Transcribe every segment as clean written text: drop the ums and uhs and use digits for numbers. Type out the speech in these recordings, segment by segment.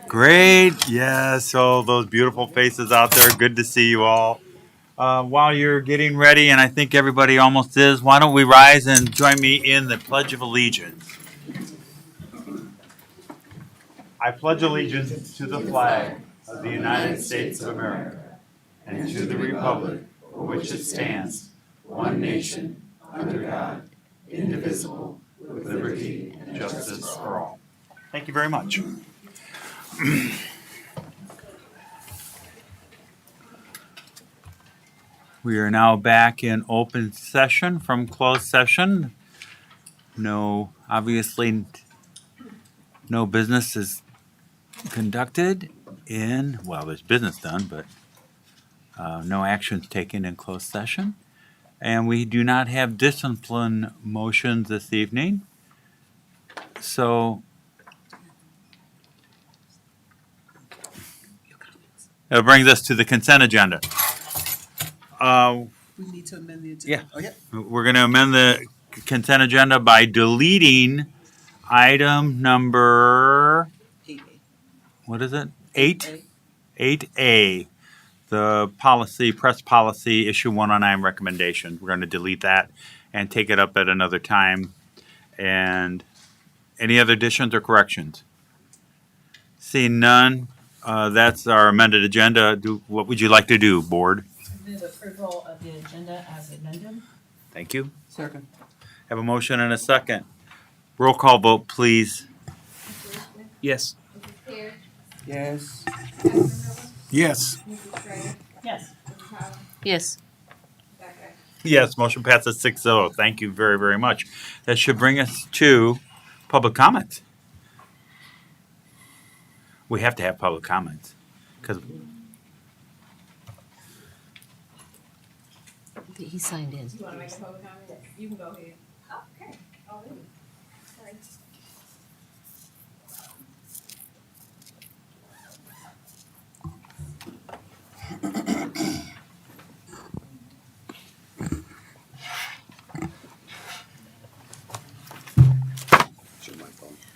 Great. Yeah, so those beautiful faces out there. Good to see you all. While you're getting ready, and I think everybody almost is, why don't we rise and join me in the Pledge of Allegiance? I pledge allegiance to the flag of the United States of America and to the republic for which it stands, one nation, under God, indivisible, with liberty and justice for all. Thank you very much. We are now back in open session from closed session. Obviously, no business is conducted there's business done, but no actions taken in closed session. And we do not have discipline motions this evening. So that brings us to the consent agenda. We need to amend the agenda. Yeah. Oh, yeah. We're going to amend the consent agenda by deleting item number, 8A. what is it? 8A, the policy, press policy, issue 109 recommendation. We're going to delete that and take it up at another time. And any other additions or corrections? Seeing none, that's our amended agenda. What would you like to do, board? Move approval of the agenda as amended. Thank you. Second. Have a motion and a second. Roll call vote, please. Yes. Yes. Yes. Yes. Yes. Yes, motion passes 6-0. Thank you very, very much. That should bring us to public comments. We have to have public comments because He signed in. You want to make a public comment? You can go ahead. Oh, okay. Oh, really? Sorry.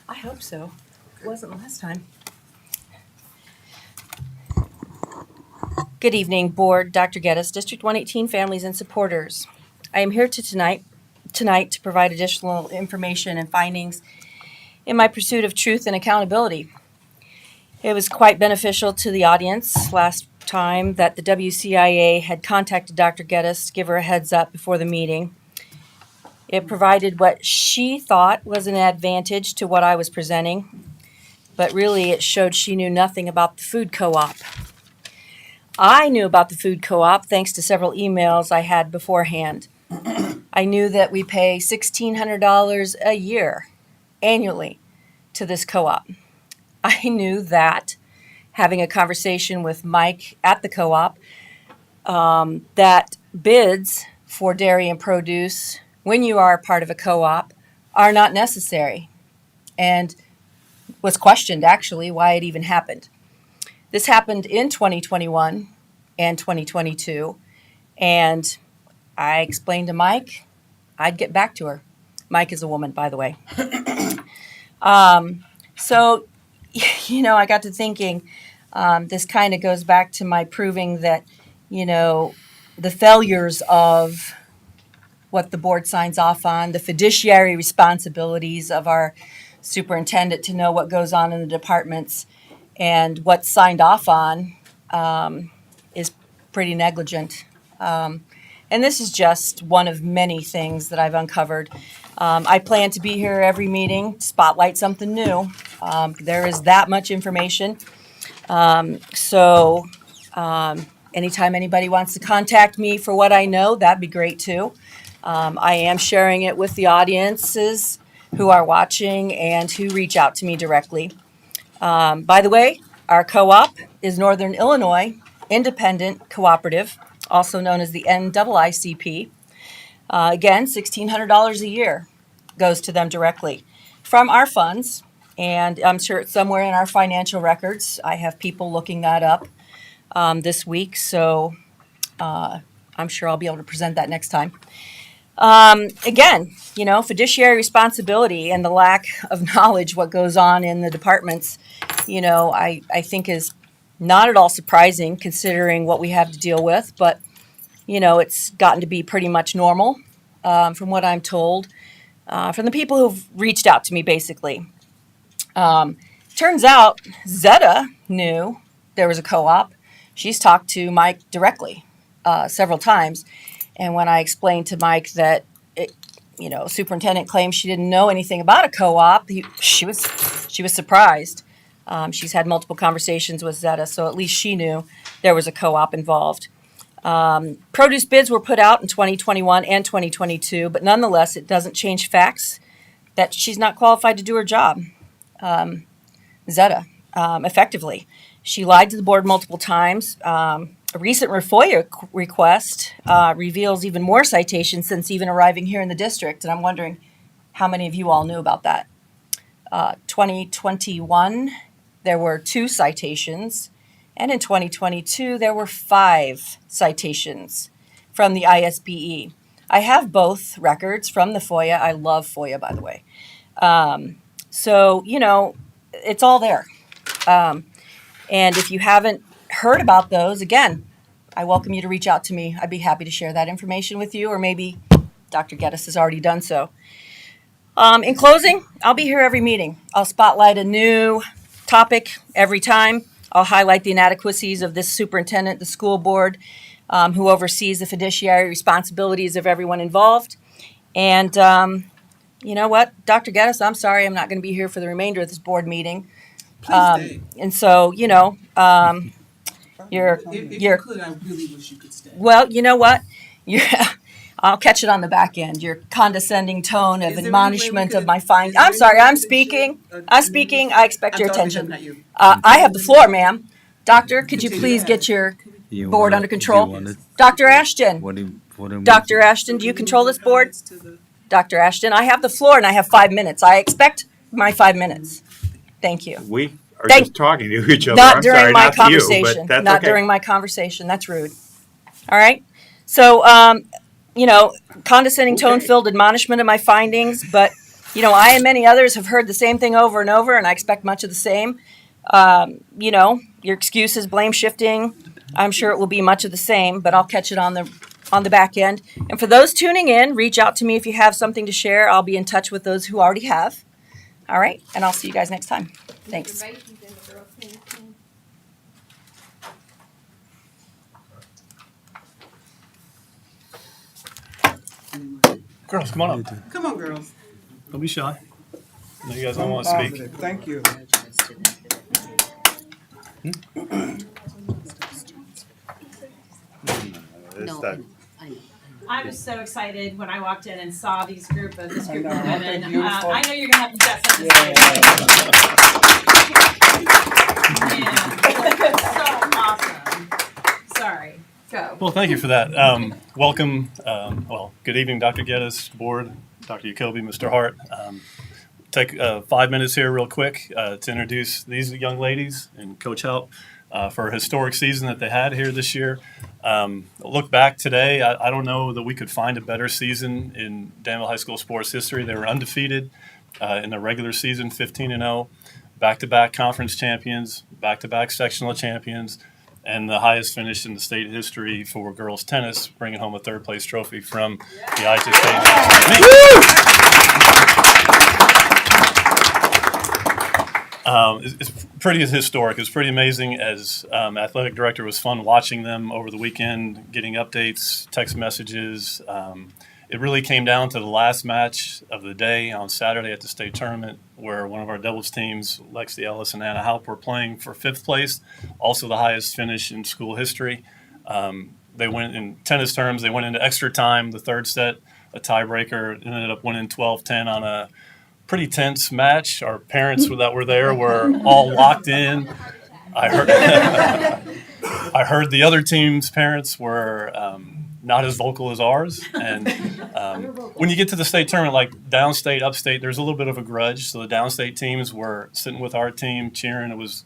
I hope so. It wasn't last time. Good evening, Board. Dr. Geddes, District 118 Families and Supporters. I am here tonight to provide additional information and findings in my pursuit of truth and accountability. It was quite beneficial to the audience last time that the WCIA had contacted Dr. Geddes to give her a heads up before the meeting. It provided what she thought was an advantage to what I was presenting, but really it showed she knew nothing about the food co-op. I knew about the food co-op thanks to several emails I had beforehand. I knew that we pay $1,600 a year annually to this co-op. I knew that having a conversation with Mike at the co-op, that bids for dairy and produce when you are a part of a co-op are not necessary, and was questioned actually why it even happened. This happened in 2021 and 2022, and I explained to Mike I'd get back to her. Mike is a woman, by the way. So, I got to thinking, this kind of goes back to my proving that, the failures of what the board signs off on, the fiduciary responsibilities of our superintendent to know what goes on in the departments, and what's signed off on is pretty negligent. And this is just one of many things that I've uncovered. I plan to be here every meeting, spotlight something new. There is that much information. So anytime anybody wants to contact me for what I know, that'd be great too. I am sharing it with the audiences who are watching and who reach out to me directly. By the way, our co-op is Northern Illinois Independent Cooperative, also known as the NIICP. Again, $1,600 a year goes to them directly from our funds, and I'm sure it's somewhere in our financial records. I have people looking that up this week, so I'm sure I'll be able to present that next time. Again, fiduciary responsibility and the lack of knowledge what goes on in the departments I think is not at all surprising considering what we have to deal with, but, it's gotten to be pretty much normal, from what I'm told, from the people who've reached out to me, basically. Turns out Zeta knew there was a co-op. She's talked to Mike directly several times. And when I explained to Mike that, superintendent claims she didn't know anything about a co-op, she was surprised. She's had multiple conversations with Zeta, so at least she knew there was a co-op involved. Produce bids were put out in 2021 and 2022, but nonetheless, it doesn't change facts that she's not qualified to do her job. Zeta, effectively. She lied to the board multiple times. A recent FOIA request reveals even more citations since even arriving here in the district, and I'm wondering how many of you all knew about that. 2021, there were 2 citations, and in 2022, there were 5 citations from the ISBE. I have both records from the FOIA. I love FOIA, by the way. So, it's all there. And if you haven't heard about those, again, I welcome you to reach out to me. I'd be happy to share that information with you, or maybe Dr. Geddes has already done so. In closing, I'll be here every meeting. I'll spotlight a new topic every time. I'll highlight the inadequacies of this superintendent, the school board, who oversees the fiduciary responsibilities of everyone involved. And you know what, Dr. Geddes, I'm sorry, I'm not going to be here for the remainder of this board meeting. Please stay. And so, you're If you could, I really wish you could stay. well, you know what? I'll catch it on the back end. Your condescending tone of Is there any way admonishment we of could- my is findings. there I'm any sorry, way we I'm could speaking. share- I'm speaking. I expect your I'm talking to attention. him, not you. I have the floor, ma'am. Doctor, could you Continue. please get your You board wanna- under control? you wanna- Dr. Ashton, What do you- Dr. Ashton, do you control this board? Comments to the- Dr. Ashton, I have the floor and I have 5 minutes. I expect my 5 minutes. Thank you. We are Thank- just talking to each other. Not I'm during sorry, my not to you, but conversation. that's Not okay. during my conversation. That's rude. All right. So, condescending tone-filled admonishment of my findings, but I and many others have heard the same thing over and over, and I expect much of the same. Your excuses, blame shifting. I'm sure it will be much of the same, but I'll catch it on the back end. And for those tuning in, reach out to me if you have something to share. I'll be in touch with those who already have. All right, and I'll see you guys next time. Thanks. Reservations in the girls' tennis team. Girls, come on up. Come on, girls. Don't be shy. I know you guys don't want to speak. Thank you. No, I know. I was so excited when I walked in and saw this group of I know, women. aren't they beautiful? I know you're gonna have got something to say. Man, so awesome. Sorry, go. Well, thank you for that. Welcome. Good evening, Dr. Geddes, board, Dr. Jacoby, Mr. Hart. Take 5 minutes here real quick to introduce these young ladies and Coach Help for a historic season that they had here this year. Look back today, I don't know that we could find a better season in Danville High School sports history. They were undefeated in the regular season, 15-0, back-to-back conference champions, back-to-back sectional champions, and the highest finish in the state history for girls tennis, bringing home a third-place trophy from the IJ State. It's pretty historic. It's pretty amazing. As athletic director, it was fun watching them over the weekend, getting updates, text messages. It really came down to the last match of the day on Saturday at the state tournament, where one of our doubles teams, Lexi Ellis and Anna Halp, were playing for 5th place, also the highest finish in school history. They went in tennis terms. They went into extra time, the third set, a tiebreaker, ended up winning 12-10 on a pretty tense match. Our parents that were there were all locked in. I heard the other team's parents were not as vocal as ours. And when you get to the state tournament, like downstate, upstate, there's a little bit of a grudge. So the downstate teams were sitting with our team cheering. It was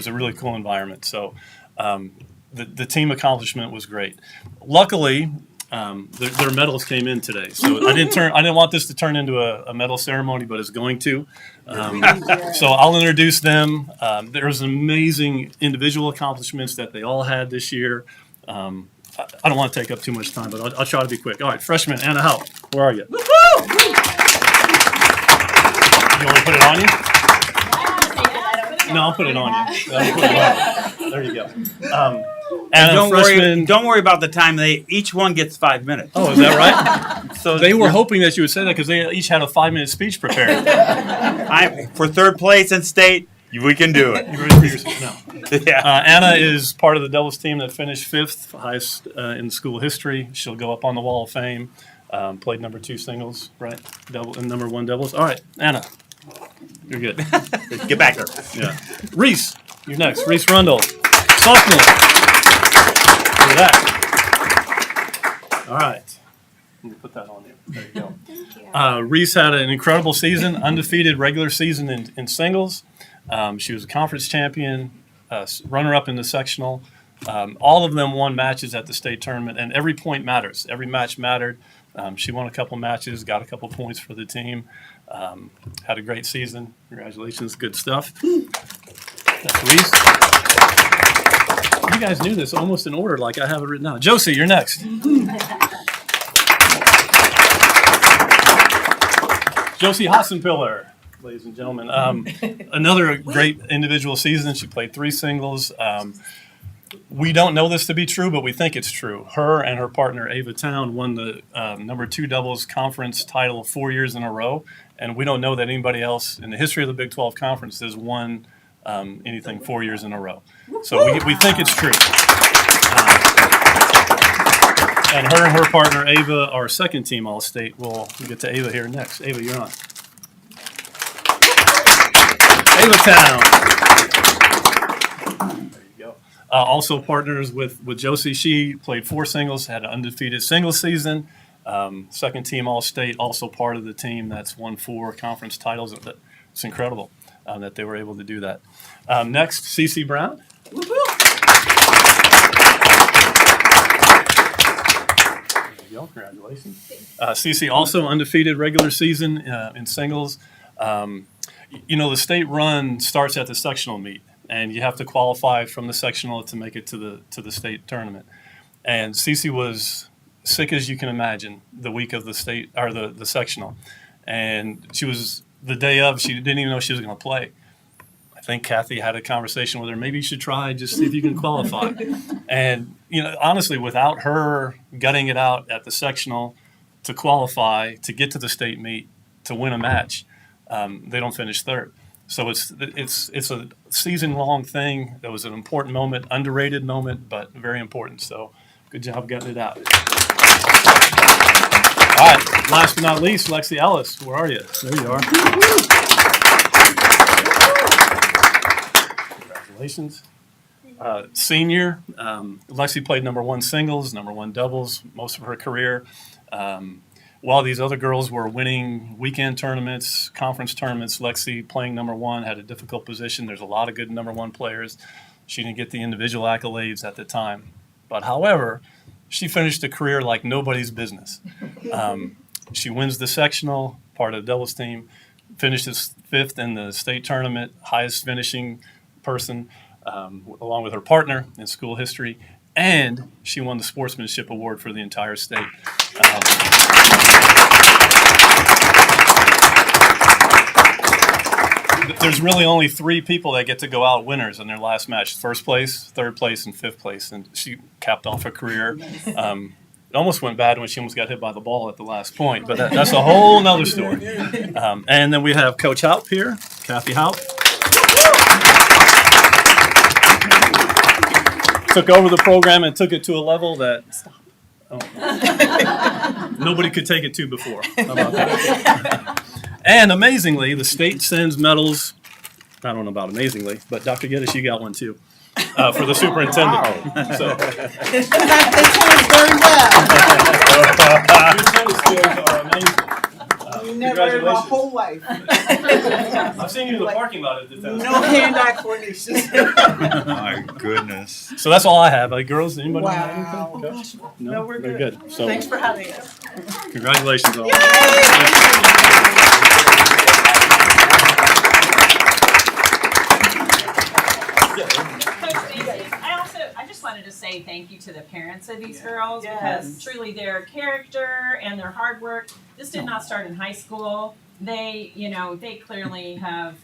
a really cool environment. So the team accomplishment was great. Luckily, their medals came in today. So I didn't want this to turn into a medal ceremony, but it's going to. So I'll introduce them. There's amazing individual accomplishments that they all had this year. I don't want to take up too much time, but I'll try to be quick. All right, freshman Anna Haupt, where are you? You want me to put it on you? No, I'll put it on you. There you go. Anna, freshman. Don't worry about the time. Each one gets 5 minutes. Oh, is that right? So They were hoping that you would say that because they each had a 5-minute speech prepared. for third place in state. We can do it. You ready for yours? No. Yeah. Anna is part of the doubles team that finished 5th, highest in school history. She'll go up on the Wall of Fame. Played number 2 singles, right? Double and number 1 doubles. All right, Anna, you're good. Get back there. Yeah. Reese, you're next. Reese Rundle, sophomore. Look at that. All right. Let me put that on there. There you go. Reese had an incredible season, undefeated regular season in singles. She was a conference champion, runner-up in the sectional. All of them won matches at the state tournament, and every point matters. Every match mattered. She won a couple matches, got a couple points for the team. Had a great season. Congratulations, good stuff. That's Reese. You guys knew this almost in order, like I have it written down. Josie, you're next. Josie Hassenpiller, ladies and gentlemen. Another great individual season. She played 3 singles. We don't know this to be true, but we think it's true. Her and her partner, Ava Town, won the number 2 doubles conference title 4 years in a row. And we don't know that anybody else in the history of the Big 12 Conference has won anything 4 years in a row. So we think it's true. And her partner, Ava, our second team All-State. We'll get to Ava here next. Ava, you're on. Ava Town. There you go. Also partners with Josie. She played 4 singles, had an undefeated singles season. Second team All-State, also part of the team that's won 4 conference titles. It's incredible that they were able to do that. Next, Cece Brown. Congratulations. Cece also undefeated regular season in singles. The state run starts at the sectional meet, and you have to qualify from the sectional to make it to the state tournament. And Cece was sick as you can imagine the week of the state or the sectional, and she was the day of. She didn't even know she was going to play. I think Kathy had a conversation with her. Maybe you should try, just see if you can qualify. And, honestly, without her gutting it out at the sectional to qualify, to get to the state meet, to win a match, they don't finish third. So it's a season-long thing. That was an important moment, underrated moment, but very important. So good job getting it out. All right, last but not least, Lexi Ellis. Where are you? There you are. Congratulations. Senior, Lexi played number 1 singles, number 1 doubles most of her career. While these other girls were winning weekend tournaments, conference tournaments, Lexi playing number 1 had a difficult position. There's a lot of good number 1 players. She didn't get the individual accolades at the time. But however, she finished a career like nobody's business. She wins the sectional, part of the doubles team, finishes 5th in the state tournament, highest finishing person, along with her partner in school history, and she won the sportsmanship award for the entire state. There's really only 3 people that get to go out winners in their last match: 1st place, 3rd place, and 5th place. And she capped off her career. It almost went bad when she almost got hit by the ball at the last point, but that's a whole nother story. And then we have Coach Haupt here, Kathy Haupt. Took over the program and took it to a level that nobody could take it to before. How about that? And amazingly, the state sends medals. I don't know about amazingly, but Dr. Geddes, you got one too, for the superintendent. Wow. So. They tennis very well. Your tennis skills are amazing. Never in my whole life. I've seen you in the parking lot at the time. No hand-eye coordination. My goodness. So that's all I have. Girls, anybody have anything? Wow. Coach? No, we're Very good. So Thanks for having us. congratulations all. Coach Stacy, I just wanted to say thank you to the parents of these girls because truly their character and their hard work, this did not start in high school. They, they clearly have,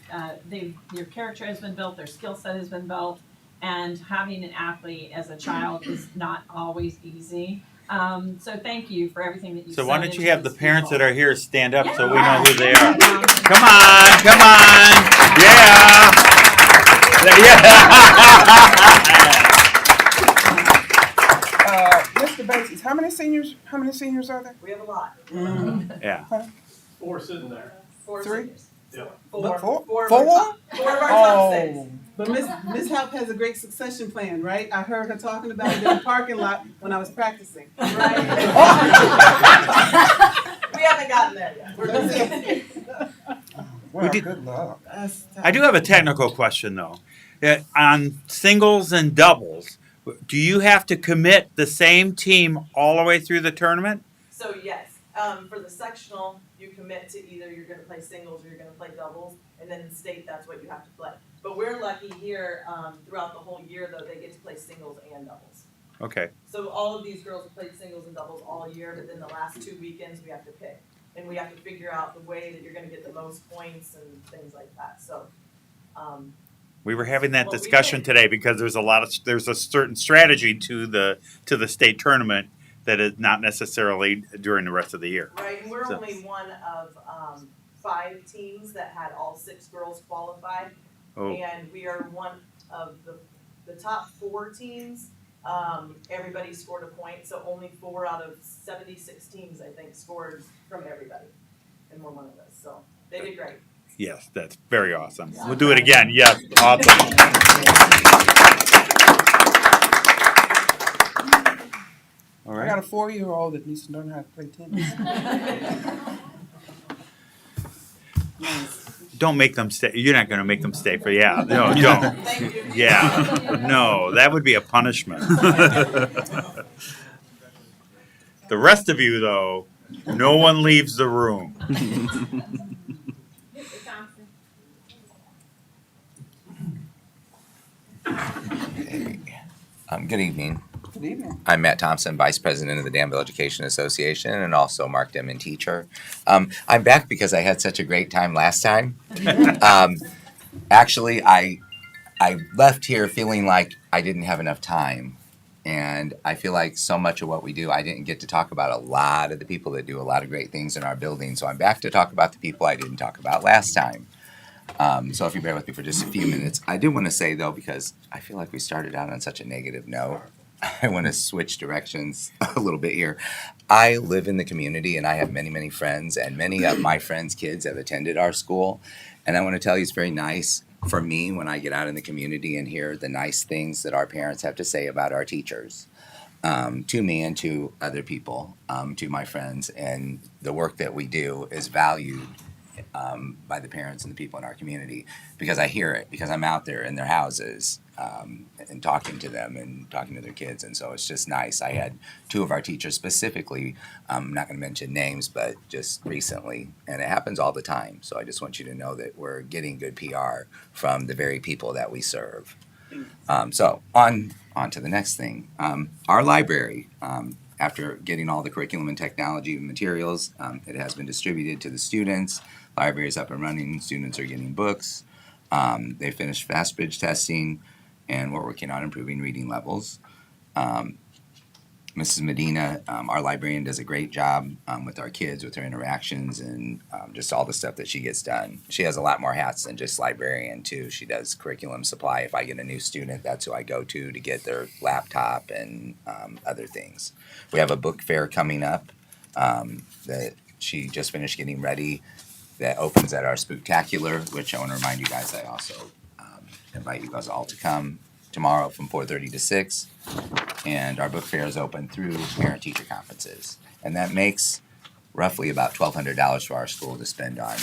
their character has been built, their skill set has been built, and having an athlete as a child is not always easy. So thank you for everything that you've So why sent don't you into have the these parents that people. are here stand up so we know who they are? Yeah. Come on, come on. Yeah. Mr. Bates, how many seniors are there? We have a lot. Yeah. 4 sitting there. 4 Three? seniors. Yeah. Four. Four? Four of Four? our top 6. Oh. But Miss Help has a great succession plan, right? I heard her talking about it in the parking lot when I was practicing. Right. We haven't gotten there yet. We're busy. Well, did- good luck. I do have a technical question though. On singles and doubles, do you have to commit the same team all the way through the tournament? So yes, for the sectional, you commit to either you're gonna play singles or you're gonna play doubles, and then in state, that's what you have to play. But we're lucky here, throughout the whole year though, they get to play singles and doubles. Okay. So all of these girls have played singles and doubles all year, but then the last 2 weekends, we have to pick. And we have to figure out the way that you're gonna get the most points and things like that, so, We were having that Well, we discussion did. today because there's a certain strategy to the state tournament that is not necessarily during the rest of the year. right, and we're So- only one of, 5 teams that had all 6 girls qualified. Oh, And we are one of the top 4 teams, everybody scored a point, so only 4 out of 76 teams, I think, scored from everybody. And we're one of those, so they did great. yes, that's very awesome. We'll do it again. Yes, awesome. All I got right. a 4-year-old that needs to learn how to play tennis. Don't make them stay. You're not going to make them stay for no, don't. Thank you. Yeah, no, that would be a punishment. The rest of you, though, no one leaves the room. Mr. Thompson. Good evening. Good evening. I'm Matt Thompson, Vice President of the Danville Education Association and also Mark Demon teacher. I'm back because I had such a great time last time. Actually, I left here feeling like I didn't have enough time. And I feel like so much of what we do, I didn't get to talk about a lot of the people that do a lot of great things in our building. So I'm back to talk about the people I didn't talk about last time. So if you bear with me for just a few minutes, I do want to say though, because I feel like we started out on such a negative note, I want to switch directions a little bit here. I live in the community and I have many, many friends, and many of my friends' kids have attended our school. And I want to tell you, it's very nice for me when I get out in the community and hear the nice things that our parents have to say about our teachers, to me and to other people, to my friends. And the work that we do is valued by the parents and the people in our community, because I hear it, because I'm out there in their houses and talking to them and talking to their kids. And so it's just nice. I had 2 of our teachers specifically, I'm not going to mention names, but just recently, and it happens all the time. So I just want you to know that we're getting good PR from the very people that we serve. So on to the next thing. Our library, after getting all the curriculum and technology materials, it has been distributed to the students. Library is up and running. Students are getting books. They finished fast bridge testing, and we're working on improving reading levels. Mrs. Medina, our librarian, does a great job with our kids, with her interactions, and just all the stuff that she gets done. She has a lot more hats than just librarian, too. She does curriculum supply. If I get a new student, that's who I go to get their laptop and other things. We have a book fair coming up that she just finished getting ready, that opens at our Spooktacular, which I want to remind you guys, I also invite you guys all to come tomorrow from 4:30 to 6. And our book fair is open through parent-teacher conferences. And that makes roughly about $1,200 for our school to spend on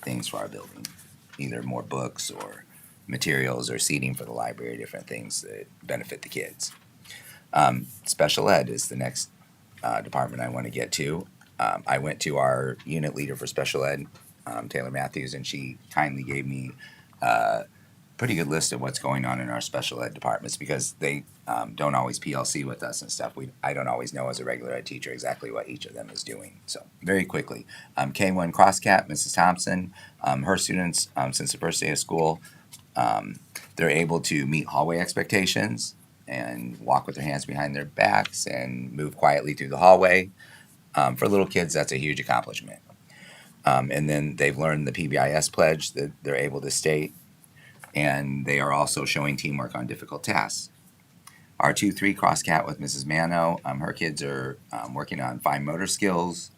things for our building, either more books or materials or seating for the library, different things that benefit the kids. Special ed is the next department I want to get to. I went to our unit leader for special ed, Taylor Matthews, and she kindly gave me a pretty good list of what's going on in our special ed departments because they don't always PLC with us and stuff. I don't always know as a regular ed teacher exactly what each of them is doing. So very quickly, K1 Crosscat, Mrs. Thompson, her students since the first day of school, they're able to meet hallway expectations and walk with their hands behind their backs and move quietly through the hallway. For little kids, that's a huge accomplishment. And then they've learned the PBIS pledge that they're able to state, and they are also showing teamwork on difficult tasks. Our 2-3 Crosscat with Mrs. Mano, her kids are working on fine motor skills,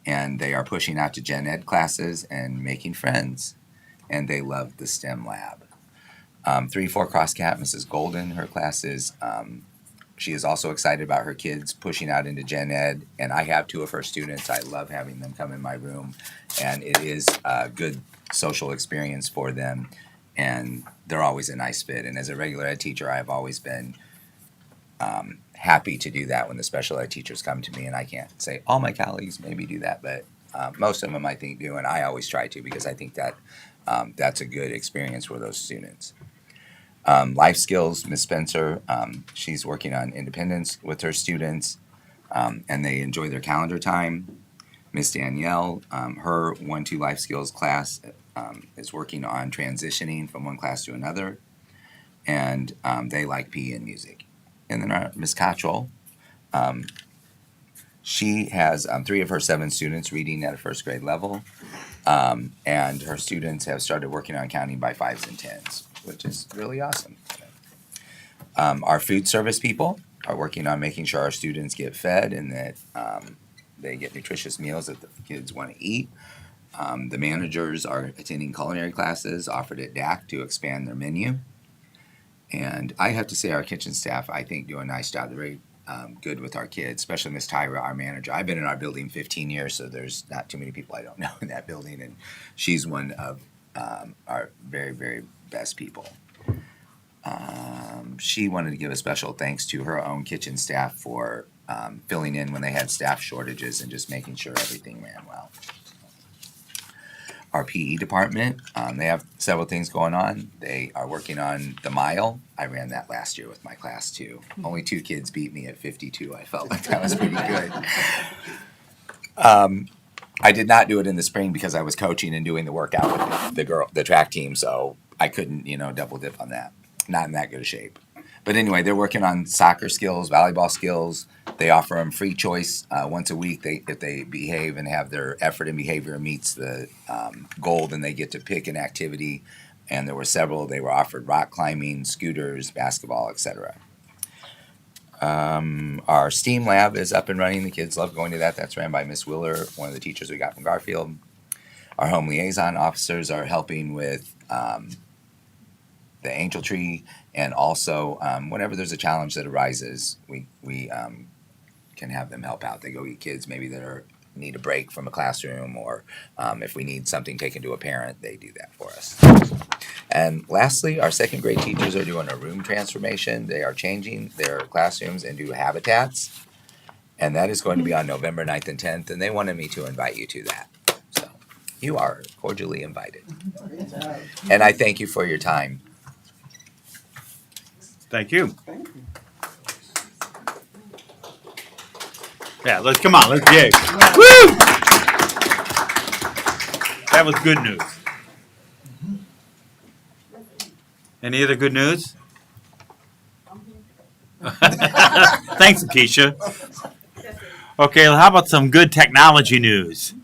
and they are pushing out to gen ed classes and making friends, and they love the STEM lab. 3-4 Crosscat, Mrs. Golden, her class is, she is also excited about her kids pushing out into gen ed, and I have 2 of her students. I love having them come in my room, and it is a good social experience for them, and they're always a nice fit. And as a regular ed teacher, I've always been happy to do that when the special ed teachers come to me, and I can't say all my colleagues maybe do that, but most of them I think do, and I always try to because I think that that's a good experience for those students. Life skills, Ms. Spencer, she's working on independence with her students, and they enjoy their calendar time. Miss Danielle, her 1-2 life skills class is working on transitioning from one class to another, and they like PE and music. And then our Miss Cottrell, she has 3 of her 7 students reading at a first grade level, and her students have started working on counting by 5s and 10s, which is really awesome. Our food service people are working on making sure our students get fed and that they get nutritious meals that the kids want to eat. The managers are attending culinary classes offered at DAC to expand their menu. And I have to say our kitchen staff, I think, do a nice job. They're very good with our kids, especially Miss Tyra, our manager. I've been in our building 15 years, so there's not too many people I don't know in that building, and she's one of our very, very best people. She wanted to give a special thanks to her own kitchen staff for filling in when they had staff shortages and just making sure everything ran well. Our PE department, they have several things going on. They are working on the mile. I ran that last year with my class too. Only 2 kids beat me at 52. I felt like that was pretty good. I did not do it in the spring because I was coaching and doing the workout with the track team, so I couldn't, double dip on that. Not in that good a shape. But anyway, they're working on soccer skills, volleyball skills. They offer them free choice once a week. If they behave and have their effort and behavior meets the goal, then they get to pick an activity. And there were several. They were offered rock climbing, scooters, basketball, etc. Our STEAM lab is up and running. The kids love going to that. That's ran by Miss Wheeler, one of the teachers we got from Garfield. Our home liaison officers are helping with the Angel Tree, and also whenever there's a challenge that arises, we can have them help out. They go get kids maybe that need a break from a classroom, or if we need something taken to a parent, they do that for us. And lastly, our second grade teachers are doing a room transformation. They are changing their classrooms into habitats, and that is going to be on November 9th and 10th, and they wanted me to invite you to that. So you are cordially invited. And I thank you for your time. Thank you. Thank you. Yeah, let's gig. Woo! That was good news. Any other good news? Thanks, Akeisha. Okay, well, how about some good technology news?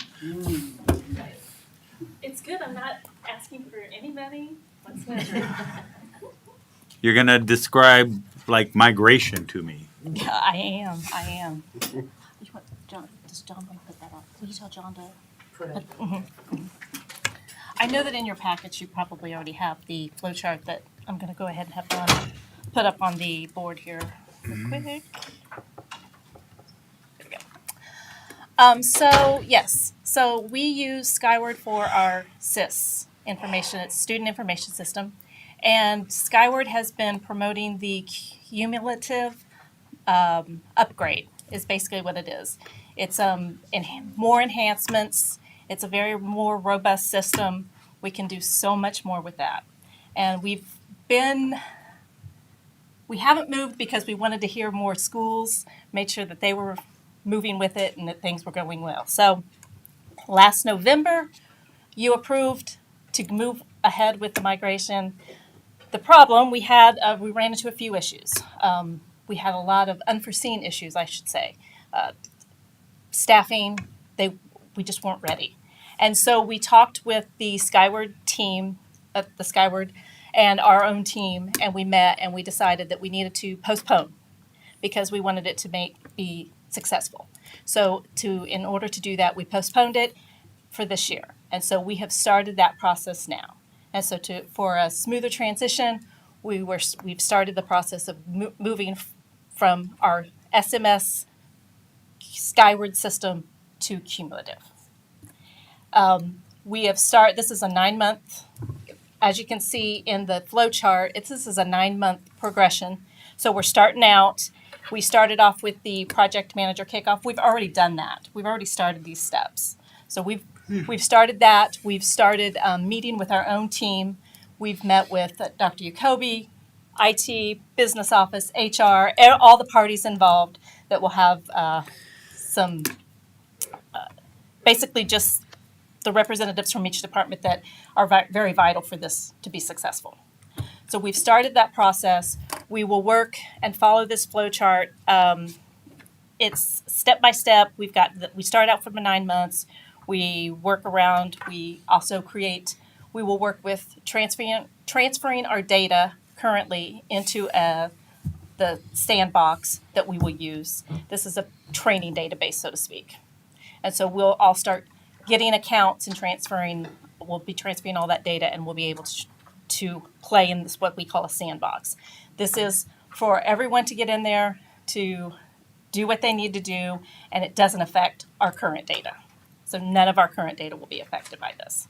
It's good. I'm not asking for any money whatsoever. You're gonna describe like migration to me. Yeah, I am. Does John want to put that up? Will you tell John to put I know that in your package you probably already have the flow chart that I'm going to go ahead and have John put up on the board here real quick. There we Yes, so we use Skyward for our SIS information, it's Student Information System. And Skyward has been promoting the cumulative upgrade is basically what it is. It's more enhancements. It's a very more robust system. We can do so much more with that. And we haven't moved because we wanted to hear more schools, made sure that they were moving with it and that things were going well. So last November, you approved to move ahead with the migration. The problem we had, we ran into a few issues. We had a lot of unforeseen issues, I should say. Staffing, we just weren't ready. And so we talked with the Skyward team, the Skyward, and our own team, and we met and we decided that we needed to postpone because we wanted it to be successful. So in order to do that, we postponed it for this year. And so we have started that process now. And so for a smoother transition, we've started the process of moving from our SMS Skyward system to cumulative. This is a 9-month, as you can see in the flow chart, this is a 9-month progression. So we're starting out, we started off with the project manager kickoff. We've already done that. We've already started these steps. So we've started that. We've started meeting with our own team. We've met with Dr. Jacoby, IT, business office, HR, all the parties involved that will have some, basically just the representatives from each department that are very vital for this to be successful. So we've started that process. We will work and follow this flow chart. It's step by step. We start out from the 9 months. We work around. We will work with transferring our data currently into the sandbox that we will use. This is a training database, so to speak. And so we'll all start getting accounts and we'll be transferring all that data and we'll be able to play in this, what we call a sandbox. This is for everyone to get in there to do what they need to do, and it doesn't affect our current data. So none of our current data will be affected by this.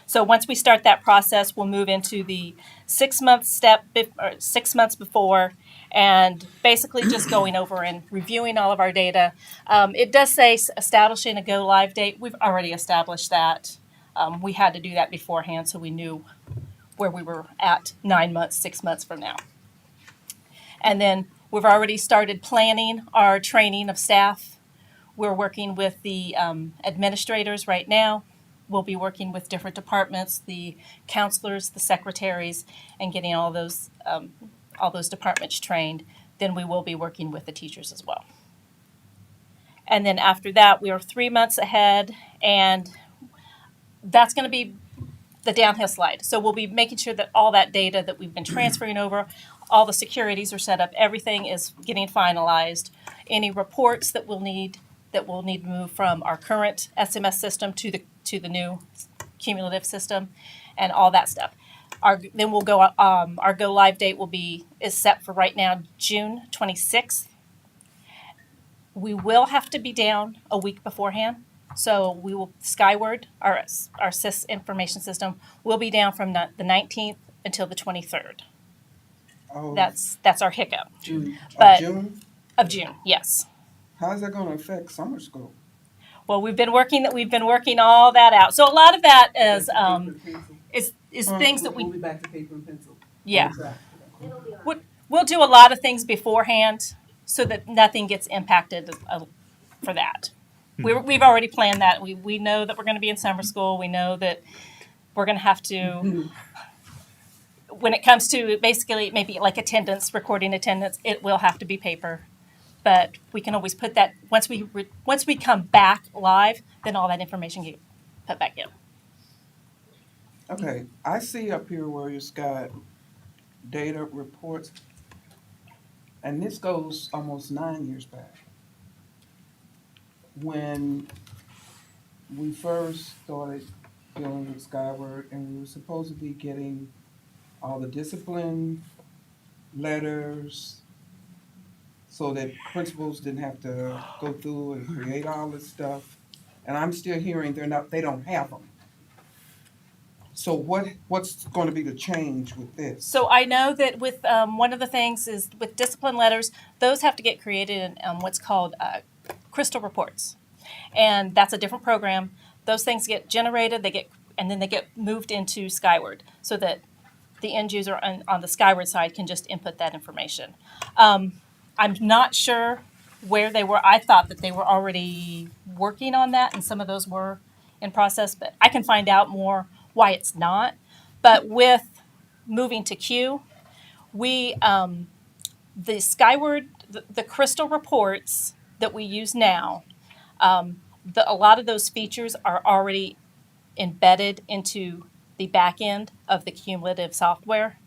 So once we start that process, we'll move into the 6-month step, or 6 months before, and basically just going over and reviewing all of our data. It does say establishing a go live date. We've already established that. We had to do that beforehand so we knew where we were at 9 months, 6 months from now. And then we've already started planning our training of staff. We're working with the administrators right now. We'll be working with different departments, the counselors, the secretaries, and getting all those departments trained. Then we will be working with the teachers as well. And then after that, we are 3 months ahead, and that's going to be the downhill slide. So we'll be making sure that all that data that we've been transferring over, all the securities are set up, everything is getting finalized. Any reports that we'll need to move from our current SMS system to the new cumulative system, and all that stuff. Then we'll go. Our go live date is set for right now June 26th. We will have to be down a week beforehand. So we will Skyward, our SIS information system, will be down from the 19th until the 23rd. Oh, That's our hiccup. June. But- June? Of June, yes. How is that going to affect summer school? Well, we've been working all that out. So a lot of that is things that We'll be back to paper and pencil. yeah. Exactly. We'll do a lot of things beforehand so that nothing gets impacted for that. We've already planned that. We know that we're going to be in summer school. We know that we're going to have to, when it comes to basically maybe like attendance, recording attendance, it will have to be paper. But we can always put that, once we come back live, then all that information gets put back in. Okay, I see up here where it's got data reports, and this goes almost 9 years back. When we first started dealing with Skyward, and we were supposed to be getting all the discipline letters, so that principals didn't have to go through and create all this stuff. And I'm still hearing they don't have them. So what's going to be the change with this? So I know that with one of the things is with discipline letters, those have to get created in what's called crystal reports, and that's a different program. Those things get generated, and then they get moved into Skyward, so that the end user on the Skyward side can just input that information. I'm not sure where they were. I thought that they were already working on that, and some of those were in process, but I can find out more why it's not. But with moving to Q, we the Skyward, the crystal reports that we use now, a lot of those features are already embedded into the back end of the cumulative software.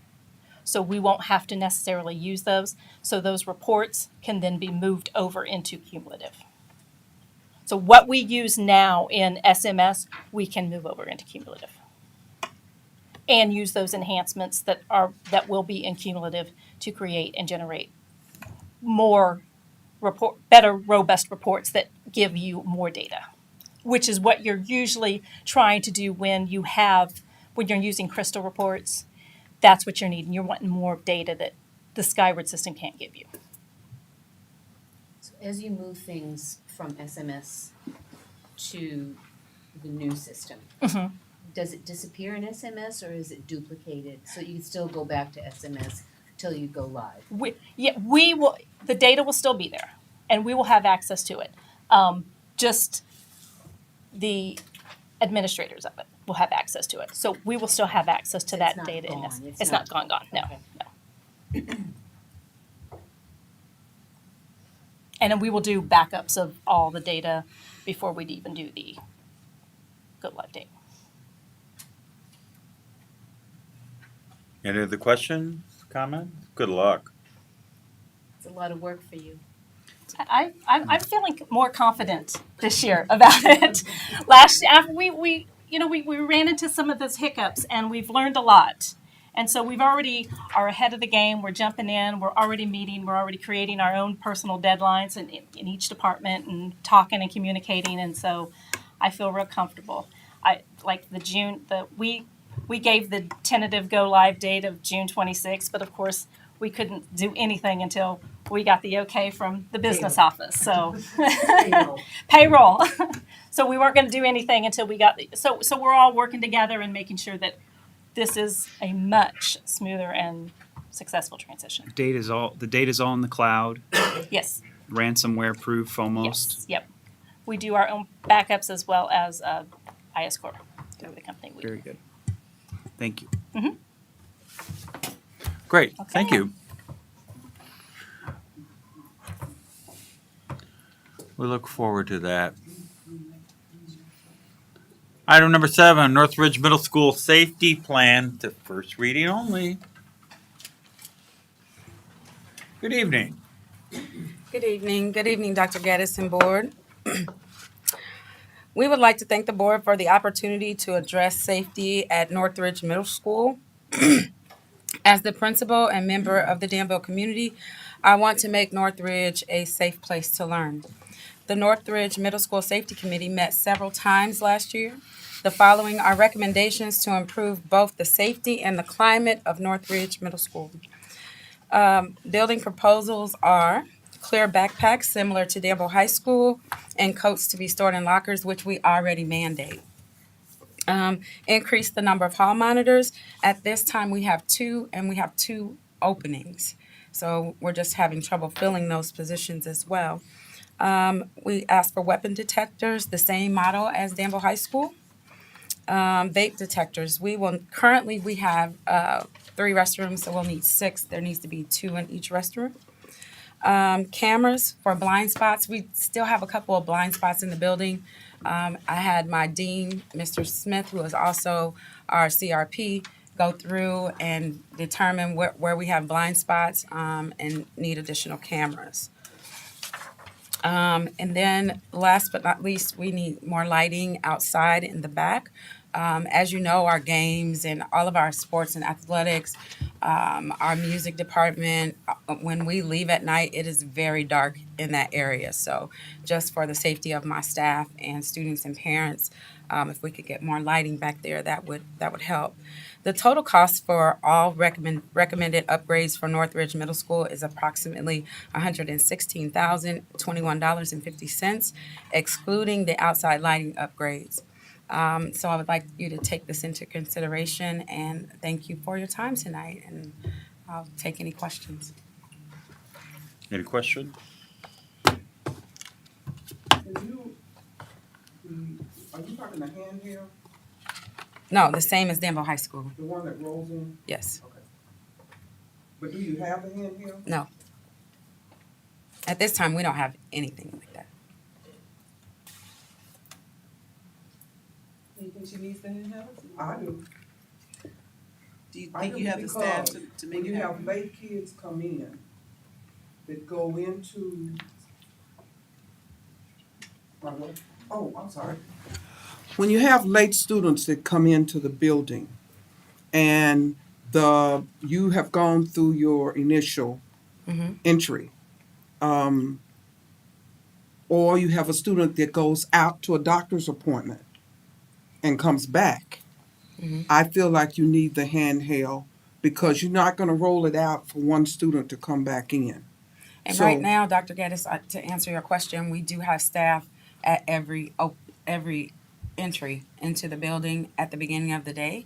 So we won't have to necessarily use those. So those reports can then be moved over into cumulative. So what we use now in SMS, we can move over into cumulative. And use those enhancements that will be in cumulative to create and generate more better, robust reports that give you more data, which is what you're usually trying to do when you're using crystal reports. That's what you're needing. You're wanting more data that the Skyward system can't give you. So as you move things from SMS to the new system, does it disappear in SMS or is it duplicated? So you can still go back to SMS till you go live? We will. The data will still be there, and we will have access to it. Just the administrators of it will have access to it. So we will still have access to that data in this. It's not gone. No, okay. no. And then we will do backups of all the data before we'd even do the go live date. Any other questions, comments? Good luck. It's a lot of work for you. I'm feeling more confident this year about it. Last after we ran into some of those hiccups and we've learned a lot. And so we've already are ahead of the game. We're jumping in. We're already meeting. We're already creating our own personal deadlines in each department and talking and communicating. And so I feel real comfortable. I like we gave the tentative go live date of June 26th, but of course we couldn't do anything until we got the okay from the business office. So payroll. So we weren't going to do anything until we got so we're all working together and making sure that this is a much smoother and successful transition. The data's all in the cloud, Yes. ransomware proof almost. Yes. Yep. We do our own backups as well as IS Corp, the company we. Very good. Thank you. Great, Okay. thank you. We look forward to that. Item number 7, Northridge Middle School Safety Plan, to first reading only. Good evening. Good evening. Good evening, Dr. Gaddis and Board. We would like to thank the Board for the opportunity to address safety at Northridge Middle School. As the principal and member of the Danville community, I want to make Northridge a safe place to learn. The Northridge Middle School Safety Committee met several times last year. The following are recommendations to improve both the safety and the climate of Northridge Middle School. Building proposals are clear backpacks similar to Danville High School and coats to be stored in lockers, which we already mandate. Increase the number of hall monitors. At this time, we have 2, and we have 2 openings. So we're just having trouble filling those positions as well. We ask for weapon detectors, the same model as Danville High School. Vape detectors. We have 3 restrooms, so we'll need 6. There needs to be 2 in each restroom. Cameras for blind spots. We still have a couple of blind spots in the building. I had my dean, Mr. Smith, who is also our CRP, go through and determine where we have blind spots and need additional cameras. And then last but not least, we need more lighting outside in the back. As you know, our games and all of our sports and athletics, our music department, when we leave at night, it is very dark in that area. So just for the safety of my staff and students and parents, if we could get more lighting back there, that would help. The total cost for all recommended upgrades for Northridge Middle School is approximately $116,021.50, excluding the outside lighting upgrades. So I would like you to take this into consideration, and thank you for your time tonight, and I'll take any questions. Any questions? Are you talking the handheld, No, the same as Danville High School. the one that rolls in? Yes. Okay. But do you have the handheld? No. At this time, we don't have anything like that. Do you think she needs the handheld? I do. Do you I think do you have the staff because to make When it you have happen? late kids come in that go into. Oh, I'm sorry. When you have late students that come into the building and you have gone through your initial entry, or you have a student that goes out to a doctor's appointment and comes back, I feel like you need the handheld because you're not going to roll it out for one student to come back in. And So- right now, Dr. Geddes, to answer your question, we do have staff at every entry into the building at the beginning of the day.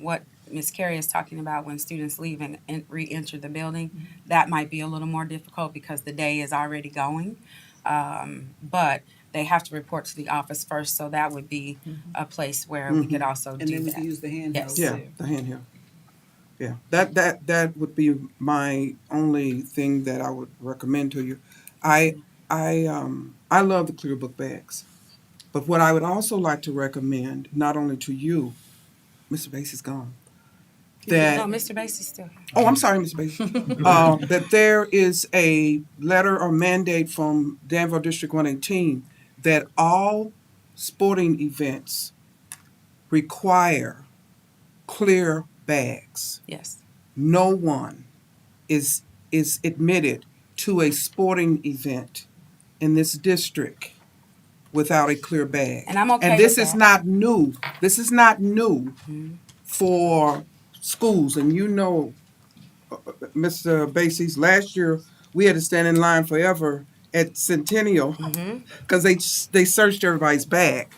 What Ms. Carey is talking about when students leave and re-enter the building, that might be a little more difficult because the day is already going. But they have to report to the office first, so that would be a place where we could also And do then we can that. use the handheld Yes. Yeah, too. the handheld. Yeah, that would be my only thing that I would recommend to you. I love the clear book bags, but what I would also like to recommend, not only to you, Mr. Bass is gone. No, That Mr. Bass is still here. oh, I'm sorry, Mr. Bass. That there is a letter or mandate from Danville District 118 that all sporting events require clear bags. Yes. No one is admitted to a sporting event in this district without a clear bag. And I'm okay And this with is that. not new. This is not new for schools. And you know, Mr. Bases, last year we had to stand in line forever at Centennial because they searched everybody's bag.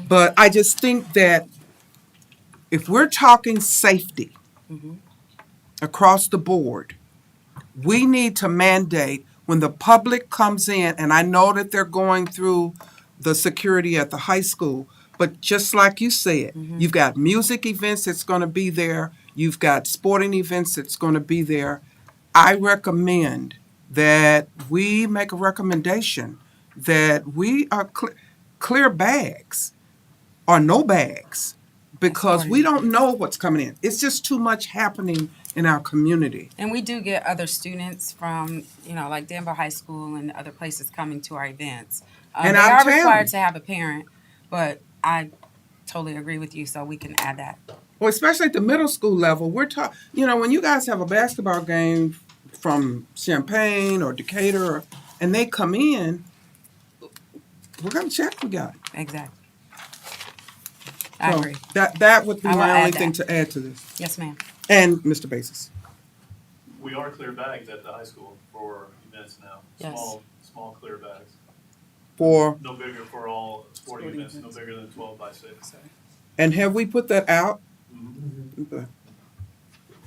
But I just think that if we're talking safety across the board, we need to mandate when the public comes in, and I know that they're going through the security at the high school, but just like you said, you've got music events that's going to be there, you've got sporting events that's going to be there. I recommend that we make a recommendation that we are clear bags or no bags because we don't know what's coming in. It's just too much happening in our community. And we do get other students from, like Danville High School and other places coming to our events. And they out are of town. required to have a parent, but I totally agree with you, so we can add that. Well, especially at the middle school level, we're talking, when you guys have a basketball game from Champaign or Decatur, and they come in, we're going to check we got. Exactly. I So agree. that would be I will my only add thing that. to add to this. Yes, ma'am. And Mr. Basis. We are clear bags at the high school for events now. Yes. Small clear bags. For, No bigger for all sporting events, no bigger than 12 by 6. and have we put that out? Okay.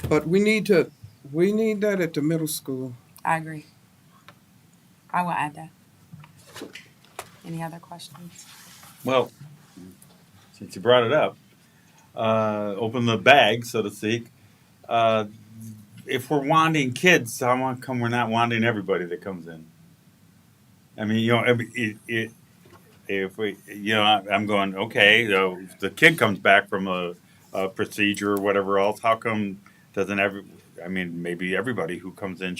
But we need that at the middle school. I agree. I will add that. Any other questions? Well, since you brought it up, open the bag, so to speak. If we're wanting kids, we're not wanting everybody that comes in. I mean, if we, I'm going, okay, the kid comes back from a procedure or whatever else, how come maybe everybody who comes in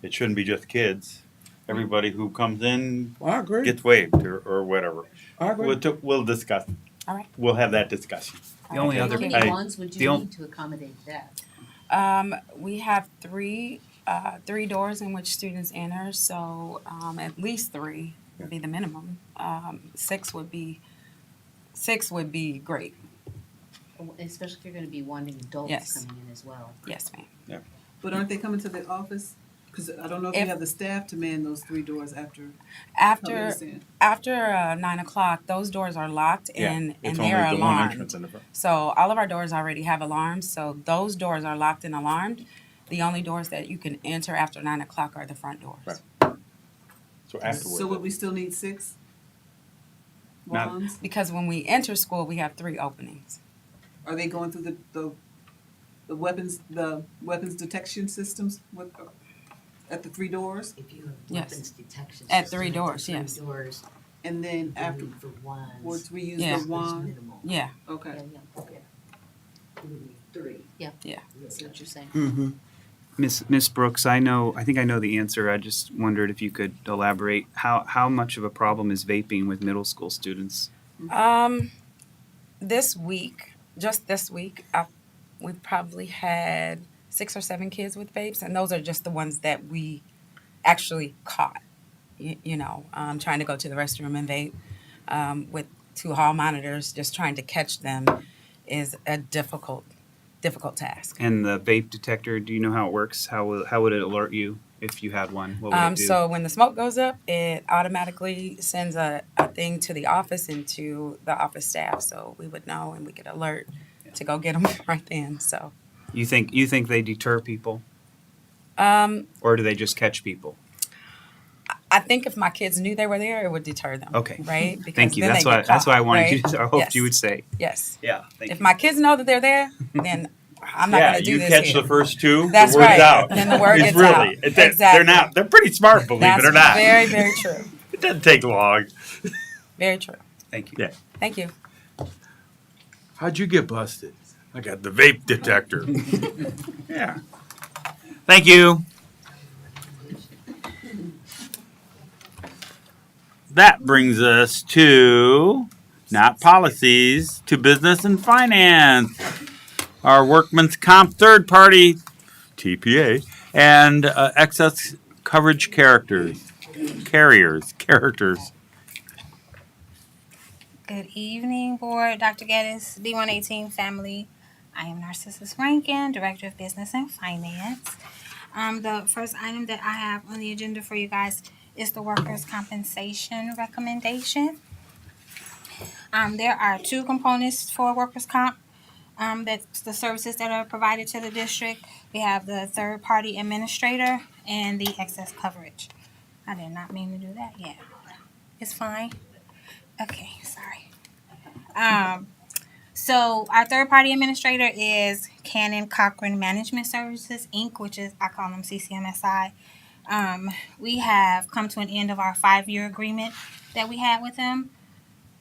it shouldn't be just kids. Everybody who comes in I agree. gets waived or whatever. I agree. We'll discuss. All right. We'll have that discussion. The only Thank other- you. How many I- wands would the you on- need to accommodate that? We have three doors in which students enter, so at least three would be the minimum. Six would be great. Especially if you're gonna be wanting adults Yes. coming in as well. Yes, ma'am. But aren't they coming to the office? Because I don't know if you If- have the staff to man those 3 doors after. After 9. 9 o'clock, those doors are locked and It's they only are the one alarmed. entrance in the front. So all of our doors already have alarms, so those doors are locked and alarmed. The only doors that you can enter after 9 o'clock are the front doors. Right. So afterwards. So would we still need 6 Not- wands? Because when we enter school, we have 3 openings. Are they going through the weapons detection systems at the 3 doors? If you have Yes. weapons detection. At system, 3 the doors, 3 yes. doors, And then the after, need for wands once we use Yeah. the is wand? minimal. Yeah. Okay. Okay. You would need 3. That's what you're saying. Mm-hmm. Miss Brooks, I think I know the answer. I just wondered if you could elaborate. How much of a problem is vaping with middle school students? This week, just this week, we probably had 6 or 7 kids with vapes, and those are just the ones that we actually caught. Trying to go to the restroom and vape with 2 hall monitors, just trying to catch them is a difficult task. And the vape detector, do you know how it works? How would it alert you if you had one? What would it do? So when the smoke goes up, it automatically sends a thing to the office and to the office staff, so we would know and we could alert to go get them right then. So, You think they deter people, um, or do they just catch people? I think if my kids knew they were there, it would deter them. Okay. Right? Because Thank you. then That's they why get that's why I caught, wanted you. right? To, I hoped Yes. you would say. Yes. Yeah. Thank If you. my kids know that they're there, then I'm not going to do you this catch here. the first 2, That's the word's right. out. Then the word It's gets really, out. They're Exactly. not. They're pretty smart, believe That's it or not. very, very true. It doesn't take long. Very true. Thank you. Yeah. Thank you. How'd you get busted? I got the vape detector. Yeah. Thank you. That brings us to not policies, to business and finance. Our workman's comp third party, TPA, and excess coverage carriers. Good evening, Board. Dr. Geddes, D118 family. I am Narcissus Rankin, Director of Business and Finance. The first item that I have on the agenda for you guys is the workers' compensation recommendation. There are 2 components for workers' comp. That's the services that are provided to the district. We have the third-party administrator and the excess coverage. I did not mean to do that yet. It's fine. Okay, sorry. So our third-party administrator is Cannon Cochran Management Services, Inc., which is, I call them CCMSI. We have come to an end of our 5-year agreement that we had with them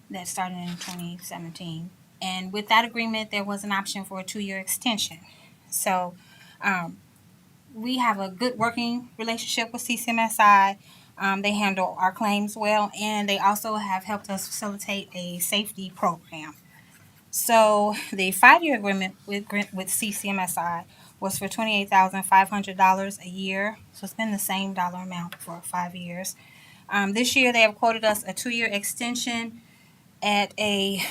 that started in 2017. And with that agreement, there was an option for a 2-year extension. So we have a good working relationship with CCMSI. They handle our claims well, and they also have helped us facilitate a safety program. So the 5-year agreement with CCMSI was for $28,500 a year. So it's been the same dollar amount for 5 years. This year they have quoted us a 2-year extension at a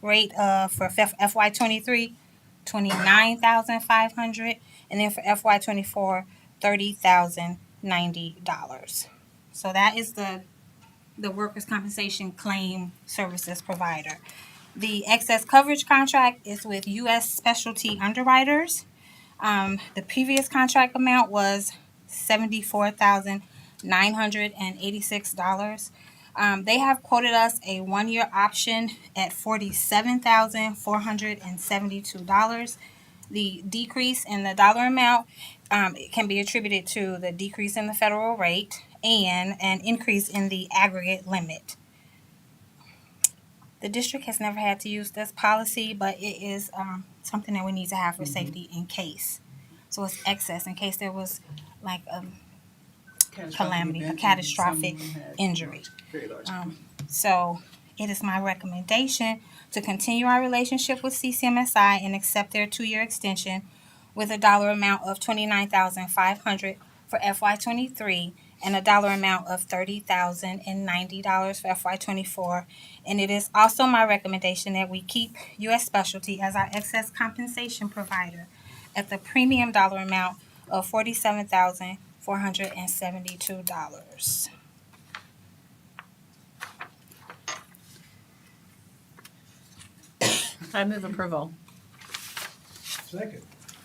rate of, for FY23, $29,500, and then for FY24, $30,090. So that is the workers' compensation claim services provider. The excess coverage contract is with U.S. Specialty Underwriters. The previous contract amount was $74,986. They have quoted us a 1-year option at $47,472. The decrease in the dollar amount it can be attributed to the decrease in the federal rate and an increase in the aggregate limit. The district has never had to use this policy, but it is something that we need to have for safety in case. So it's excess in case there was like a calamity, a catastrophic injury. Very large. So it is my recommendation to continue our relationship with CCMSI and accept their 2-year extension with a dollar amount of $29,500 for FY23 and a dollar amount of $30,090 for FY24. And it is also my recommendation that we keep U.S. Specialty as our excess compensation provider at the premium dollar amount of $47,472. I move approval.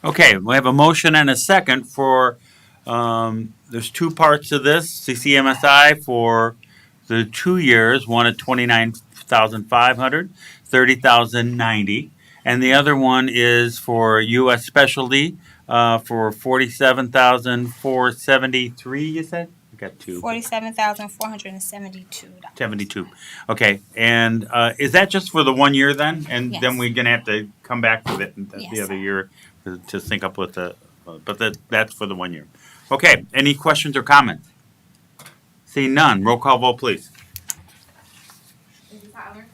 Okay, we have a motion and a second for, there's two parts to this, CCMSI for the 2 years, one at 29,500, 30,090, and the other one is for US Specialty, for 47,473, you said? I got two. $47,472. 72. Okay, and is that just for the 1 year then? And then Yes. we're gonna have to come back with it the Yes. other year to sync up with the, but that's for the 1 year. Okay, any questions or comments? Seeing none, roll call vote please. Mrs. Tyler?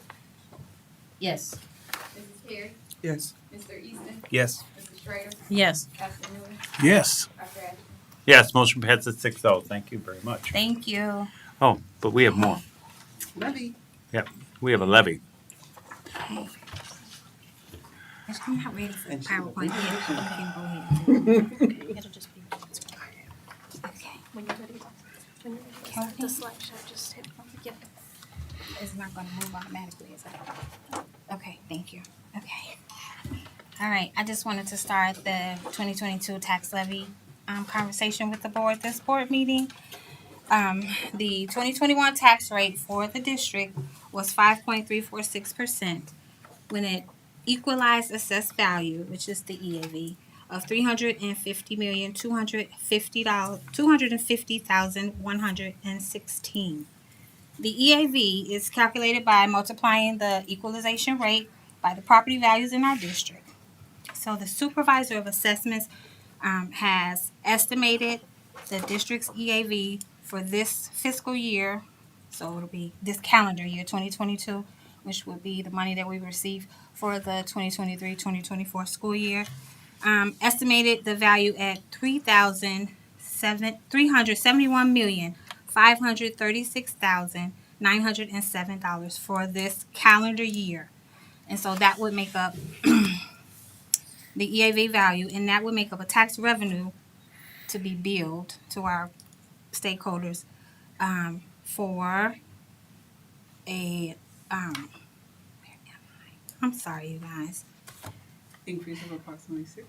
Yes. Mrs. Carey? Yes. Mr. Easton? Yes. Mrs. Schrader? Yes. Dr. Miller? Yes. Dr. Ashton? Yes, motion passes 6-0. Thank you very much. Thank you. Oh, but we have more. Levy. We have a levy. I'm not ready for the And she- PowerPoint yet. You can go ahead. It'll just be. Okay. When you're ready, Can we- the selection, just hit, yep. It's not gonna move automatically, is it? Okay, thank you. Okay. All right, I just wanted to start the 2022 tax levy conversation with the board. This board meeting, the 2021 tax rate for the district was 5.346% when it equalized assessed value, which is the EAV, of $250,116. The EAV is calculated by multiplying the equalization rate by the property values in our district. So the supervisor of assessments has estimated the district's EAV for this fiscal year, so it'll be this calendar year, 2022, which would be the money that we receive for the 2023-2024 school year. Estimated the value at $371,536,907 for this calendar year. And so that would make up the EAV value, and that would make up a tax revenue to be billed to our stakeholders for a I'm sorry, you guys. Increase of approximately 6.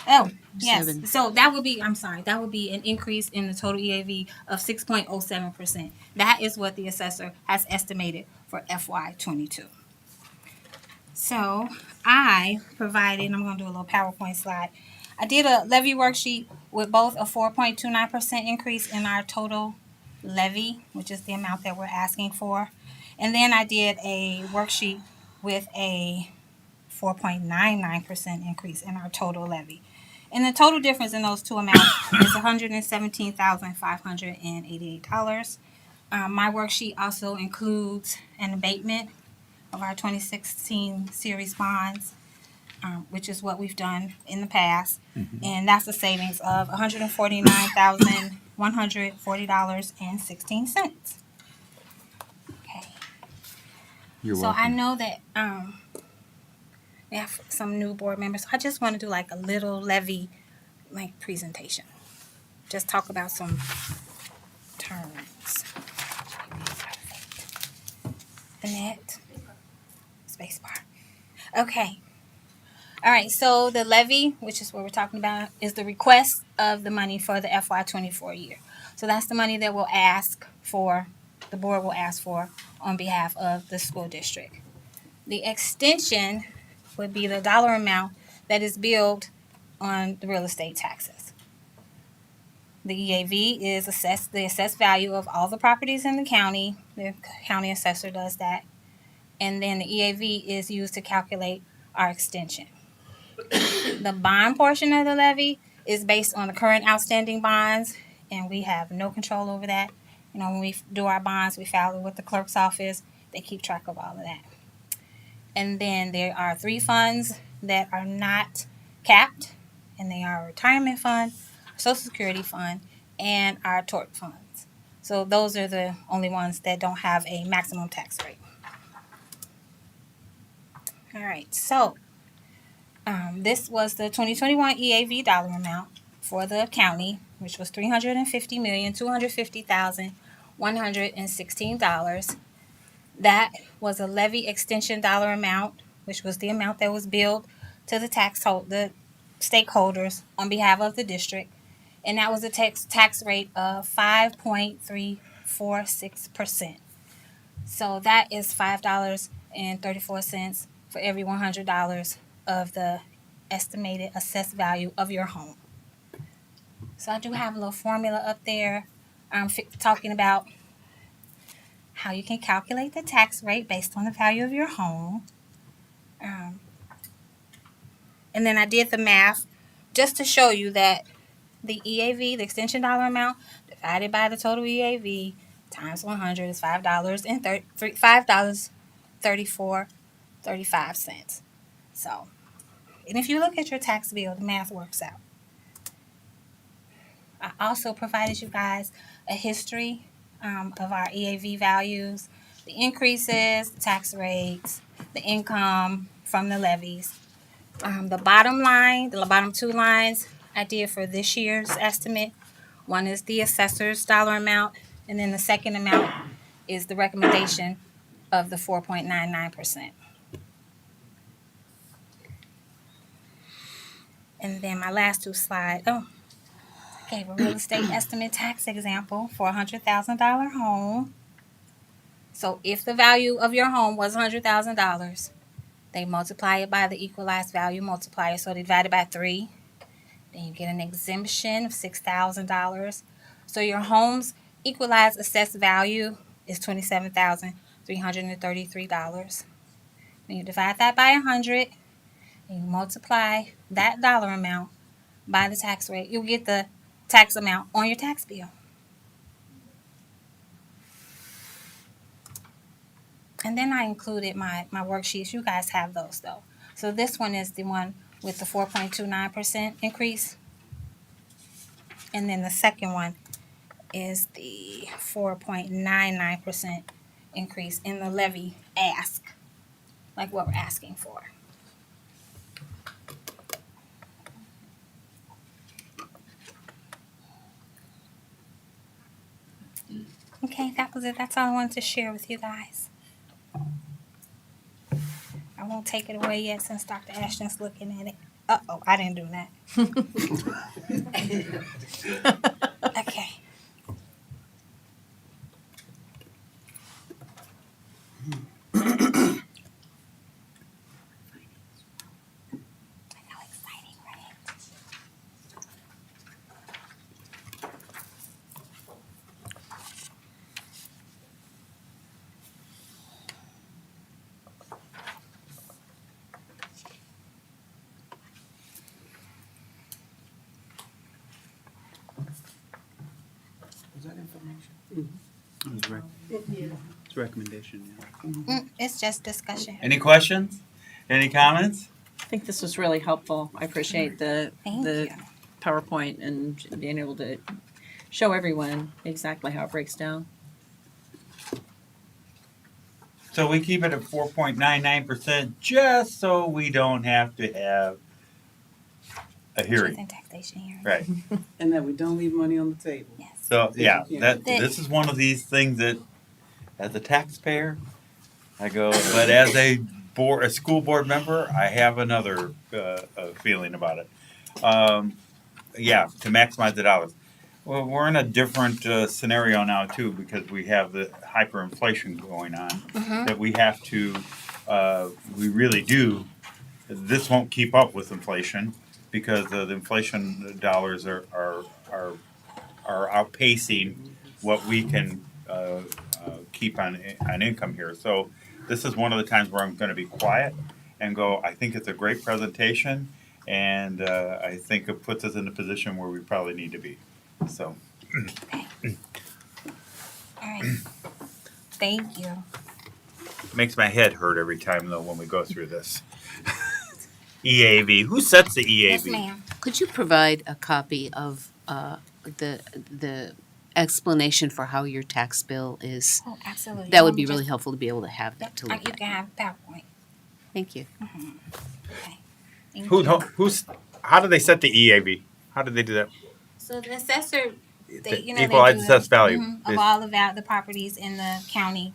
Oh, yes. 7. So that would be, I'm sorry, that would be an increase in the total EAV of 6.07%. That is what the assessor has estimated for FY22. So I provided, I'm going to do a little PowerPoint slide. I did a levy worksheet with both a 4.29% increase in our total levy, which is the amount that we're asking for. And then I did a worksheet with a 4.99% increase in our total levy. And the total difference in those two amounts is $117,588. My worksheet also includes an abatement of our 2016 series bonds, which is what we've done in the past. And that's a savings of $149,140.16. Okay. You're So welcome. I know that we have some new board members. I just want to do like a little levy presentation. Just talk about some terms. The net. Spacebar. Okay. All right. So the levy, which is what we're talking about, is the request of the money for the FY24 year. So that's the money that we'll ask for, the board will ask for on behalf of the school district. The extension would be the dollar amount that is billed on the real estate taxes. The EAV is the assessed value of all the properties in the county. The county assessor does that. And then the EAV is used to calculate our extension. The bond portion of the levy is based on the current outstanding bonds, and we have no control over that. You know, when we do our bonds, we file it with the clerk's office. They keep track of all of that. And then there are 3 funds that are not capped. and they are our retirement fund, Social Security fund, and our tort funds. So those are the only ones that don't have a maximum tax rate. All right, so this was the 2021 EAV dollar amount for the county, which was $350,250,116. That was a levy extension dollar amount, which was the amount that was billed to the the stakeholders on behalf of the district, and that was a tax rate of 5.346%. So that is $5.34 for every $100 of the estimated assessed value of your home. So I do have a little formula up there talking about how you can calculate the tax rate based on the value of your home. And then I did the math just to show you that the EAV, the extension dollar amount, divided by the total EAV times 100 is $5.34.35. So, and if you look at your tax bill, the math works out. I also provided you guys a history of our EAV values, the increases, the tax rates, the income from the levies. The bottom line, the bottom two lines I did for this year's estimate. One is the assessor's dollar amount, and then the second amount is the recommendation of the 4.99%. And then my last two slides, I gave a real estate estimate tax example for a $100,000 home. So if the value of your home was $100,000, they multiply it by the equalized value multiplier, so they divide it by 3. Then you get an exemption of $6,000. So your home's equalized assessed value is $27,333. Then you divide that by 100, and you multiply that dollar amount by the tax rate. You'll get the tax amount on your tax bill. And then I included my worksheets. You guys have those though. So this one is the one with the 4.29% increase. And then the second one is the 4.99% increase in the levy ask, like what we're asking for. Okay, that was it. That's all I wanted to share with you guys. I won't take it away yet since Dr. Ashton's looking at it. Uh-oh, I didn't do that. Okay. How exciting, right? Was that information? It's a recommendation, yeah. It's just discussion. Any questions? Any comments? I think this was really helpful. I appreciate the Thank you. PowerPoint and being able to show everyone exactly how it breaks down. So we keep it at 4.99% just so we don't have to have a Truth hearing. and taxation hearing. Right. And that we don't leave money on the table. Yes. So, yeah, Yeah. this is one of these things that, as a taxpayer, I go, but as a school board member, I have another feeling about it. Yeah, to maximize the dollars. Well, we're in a different scenario now too, because we have the hyperinflation going on. That we have to, we really do. This won't keep up with inflation because the inflation dollars are outpacing what we can keep on income here. So this is one of the times where I'm going to be quiet and go, I think it's a great presentation, and I think it puts us in a position where we probably need to be. So. All right. Thank you. Makes my head hurt every time though when we go through this. EAV. Who sets the Yes, EAV? ma'am. Could you provide a copy of the explanation for how your tax bill is? Oh, absolutely. That would Want be me really just- helpful to be able to have Yep, that to you look at. can have PowerPoint. Thank you. Okay. Thank Who, you. who's, how do they set the EAV? How do they do that? So the assessor, they, you know, Equalized they do assessed value. of all the properties in the county.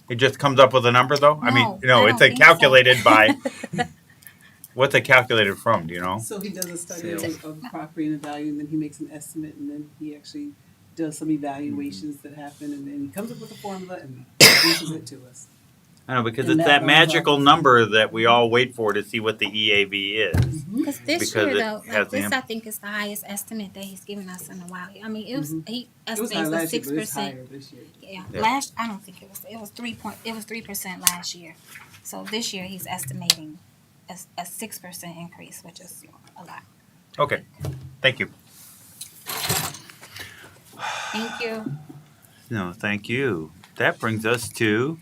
It just comes up with a number though? I mean, No, I it's don't a think so. calculated by, what's it calculated from, do you know? So he does a study Sales. of the property and the value, and then he makes an estimate, and then he actually does some evaluations that happen, and then he comes up with a formula and produces it to us. I know, because And it's that that runs off magical of- number that we all wait for to see what the EAV is. Because this Because year, it though, has like the this, I think is the highest estimate that he's given us in a while. I mean, it was he It was high estimates a last year, but it's 6%. higher this year. Yeah, Yeah. last I don't think it was. It was 3% last year. So this year he's estimating a 6% increase, which is a lot. Okay, thank you. Thank you. No, thank you. That brings us to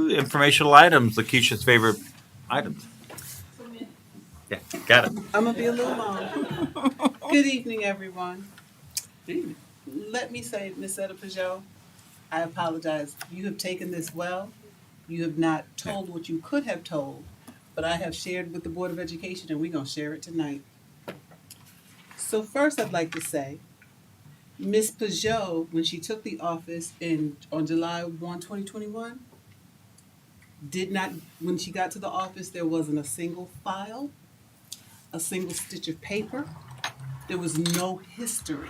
informational items, Lakeisha's favorite items. Yeah, got it. I'm gonna be a little long. Good evening, everyone. Let me say, Ms. Etta Pajot, I apologize. You have taken this well. You have not told what you could have told, but I have shared with the Board of Education, and we're gonna share it tonight. So first, I'd like to say, Ms. Pajot, when she took the office on July 1, 2021, when she got to the office, there wasn't a single file, a single stitch of paper. There was no history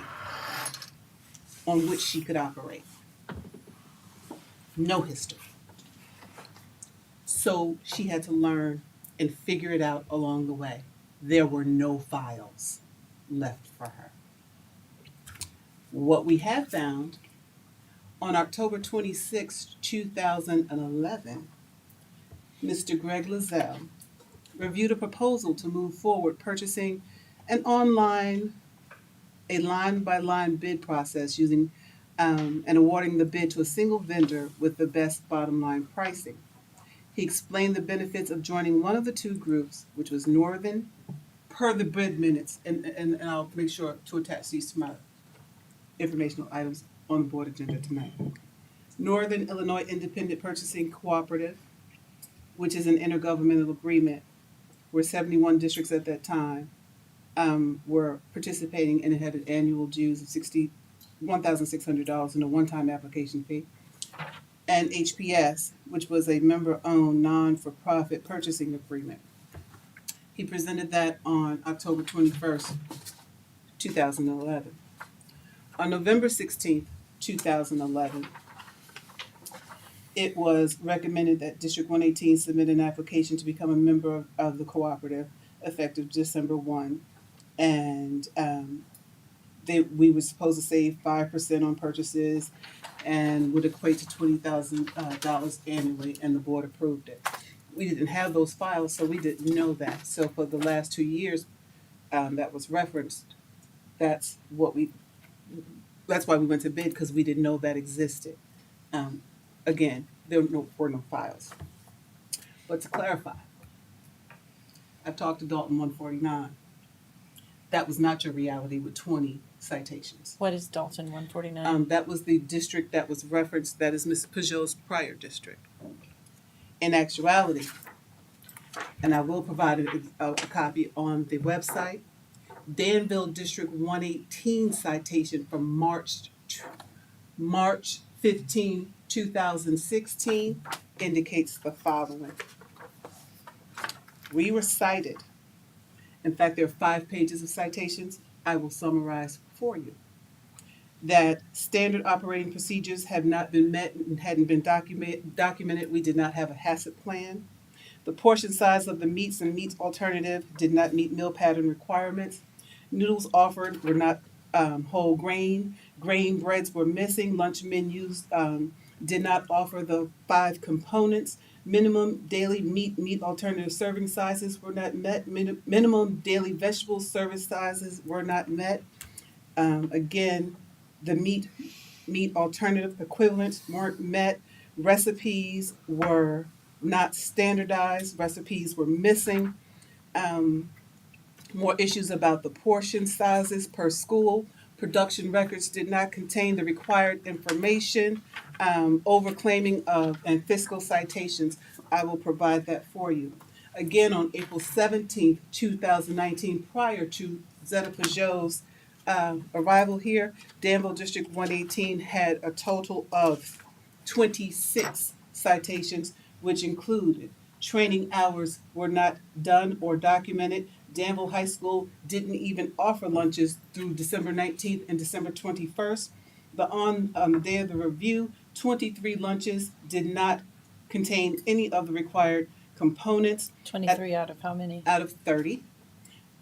on which she could operate. No history. So she had to learn and figure it out along the way. There were no files left for her. What we have found, on October 26, 2011, Mr. Greg Lozelle reviewed a proposal to move forward purchasing a line-by-line bid process using and awarding the bid to a single vendor with the best bottom line pricing. He explained the benefits of joining one of the two groups, which was Northern, per the bid minutes, and I'll make sure to attach these to my informational items on the board agenda tonight. Northern Illinois Independent Purchasing Cooperative, which is an intergovernmental agreement where 71 districts at that time were participating, and it had an annual dues of $1,600 and a one-time application fee. And HPS, which was a member-owned non-for-profit purchasing agreement. He presented that on October 21st, 2011. On November 16th, 2011, it was recommended that District 118 submit an application to become a member of the cooperative effective December 1. And we were supposed to save 5% on purchases and would equate to $20,000 annually, and the board approved it. We didn't have those files, so we didn't know that. So for the last 2 years that was referenced, that's why we went to bid, because we didn't know that existed. Again, there were no files. But to clarify, I've talked to Dalton 149. That was not your reality with 20 citations. What is Dalton 149? That was the district that was referenced, that is Ms. Pajot's prior district. In actuality, and I will provide a copy on the website, Danville District 118 citation from March 15, 2016 indicates the following. We were cited. In fact, there are 5 pages of citations. I will summarize for you. That standard operating procedures have not been met and hadn't been documented. We did not have a HACCP plan. The portion size of the meats and meats alternative did not meet meal pattern requirements. Noodles offered were not whole grain. Grain breads were missing. Lunch menus did not offer the 5 components. Minimum daily meat alternative serving sizes were not met. Minimum daily vegetable serving sizes were not met. Again, the meat alternative equivalents weren't met. Recipes were not standardized, recipes were missing. Um, More issues about the portion sizes per school. Production records did not contain the required information. Overclaiming of and fiscal citations. I will provide that for you. Again, on April 17th, 2019, prior to Zeta Peugeot's arrival here, Danville District 118 had a total of 26 citations, which included training hours were not done or documented. Danville High School didn't even offer lunches through December 19th and December 21st. On the day of the review, 23 lunches did not contain any of the required components 23 out of how many? out of 30.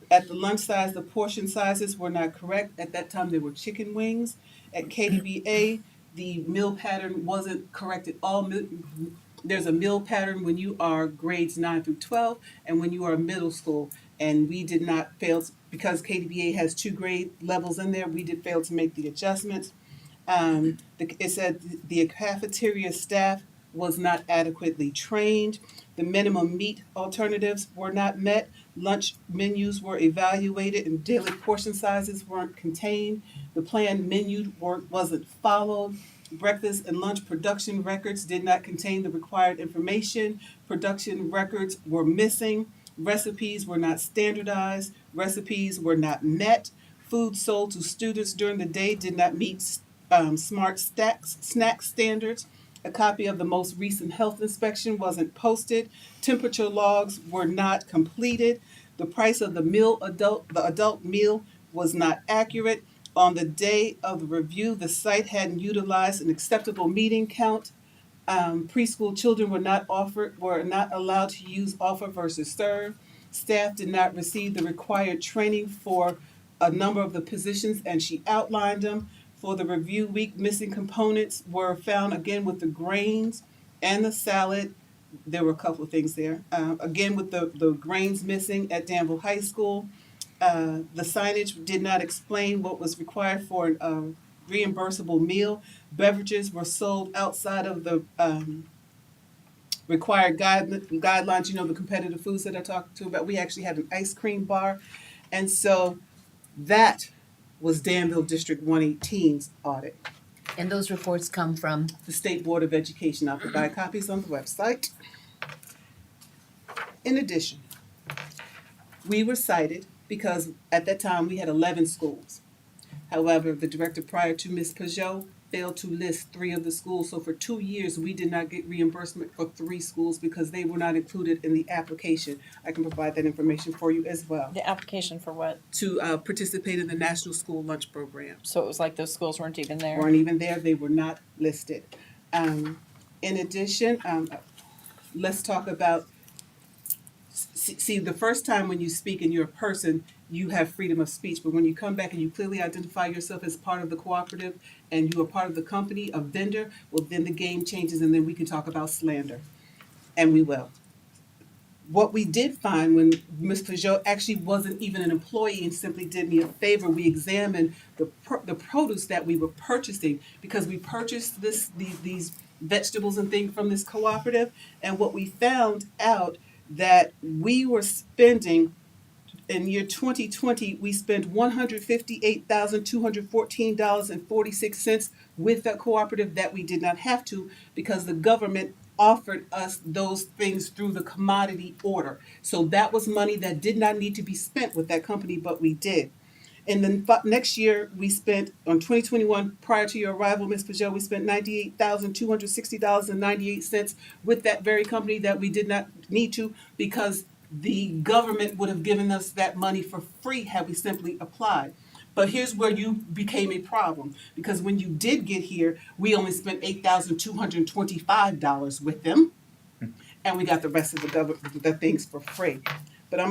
At the lunch size, the portion sizes were not correct. At that time, they were chicken wings. At KDBA, the meal pattern wasn't correct at all. There's a meal pattern when you are grades 9 through 12 and when you are middle school. And we did not fail, because KDBA has 2 grade levels in there, we did fail to make the adjustments. It said the cafeteria staff was not adequately trained. The minimum meat alternatives were not met. Lunch menus were evaluated and daily portion sizes weren't contained. The planned menu wasn't followed. Breakfast and lunch production records did not contain the required information. Production records were missing. Recipes were not standardized. Recipes were not met. Food sold to students during the day did not meet smart snack standards. A copy of the most recent health inspection wasn't posted. Temperature logs were not completed. The price of the adult meal was not accurate. On the day of the review, the site hadn't utilized an acceptable meeting count. Preschool children were not allowed to use offer versus serve. Staff did not receive the required training for a number of the positions, and she outlined them. For the review week, missing components were found again with the grains and the salad. There were a couple of things there. Again, with the grains missing at Danville High School. The signage did not explain what was required for a reimbursable meal. Beverages were sold outside of the required guidelines, the competitive foods that I talked to about. We actually had an ice cream bar. And so that was Danville District 118's audit. And those reports come from? The State Board of Education. I'll provide copies on the website. In addition, we were cited because at that time we had 11 schools. However, the director prior to Ms. Peugeot failed to list 3 of the schools. So for 2 years, we did not get reimbursement for 3 schools because they were not included in the application. I can provide that information for you as well. The application for what? To participate in the National School Lunch Program. So it was like those schools weren't even there? Weren't even there. They were not listed. In addition, let's talk about, see, the first time when you speak and you're a person, you have freedom of speech. But when you come back and you clearly identify yourself as part of the cooperative and you are part of the company, a vendor, well, then the game changes and then we can talk about slander. And we will. What we did find when Ms. Peugeot actually wasn't even an employee and simply did me a favor, we examined the produce that we were purchasing because we purchased these vegetables and things from this cooperative. And what we found out that we were spending in year 2020, we spent $158,214.46 with that cooperative that we did not have to because the government offered us those things through the commodity order. So that was money that did not need to be spent with that company, but we did. And then next year, we spent, on 2021, prior to your arrival, Ms. Peugeot, we spent $98,260.98 with that very company that we did not need to because the government would have given us that money for free had we simply applied. But here's where you became a problem because when you did get here, we only spent $8,225 with them, and we got the rest of the things for free. But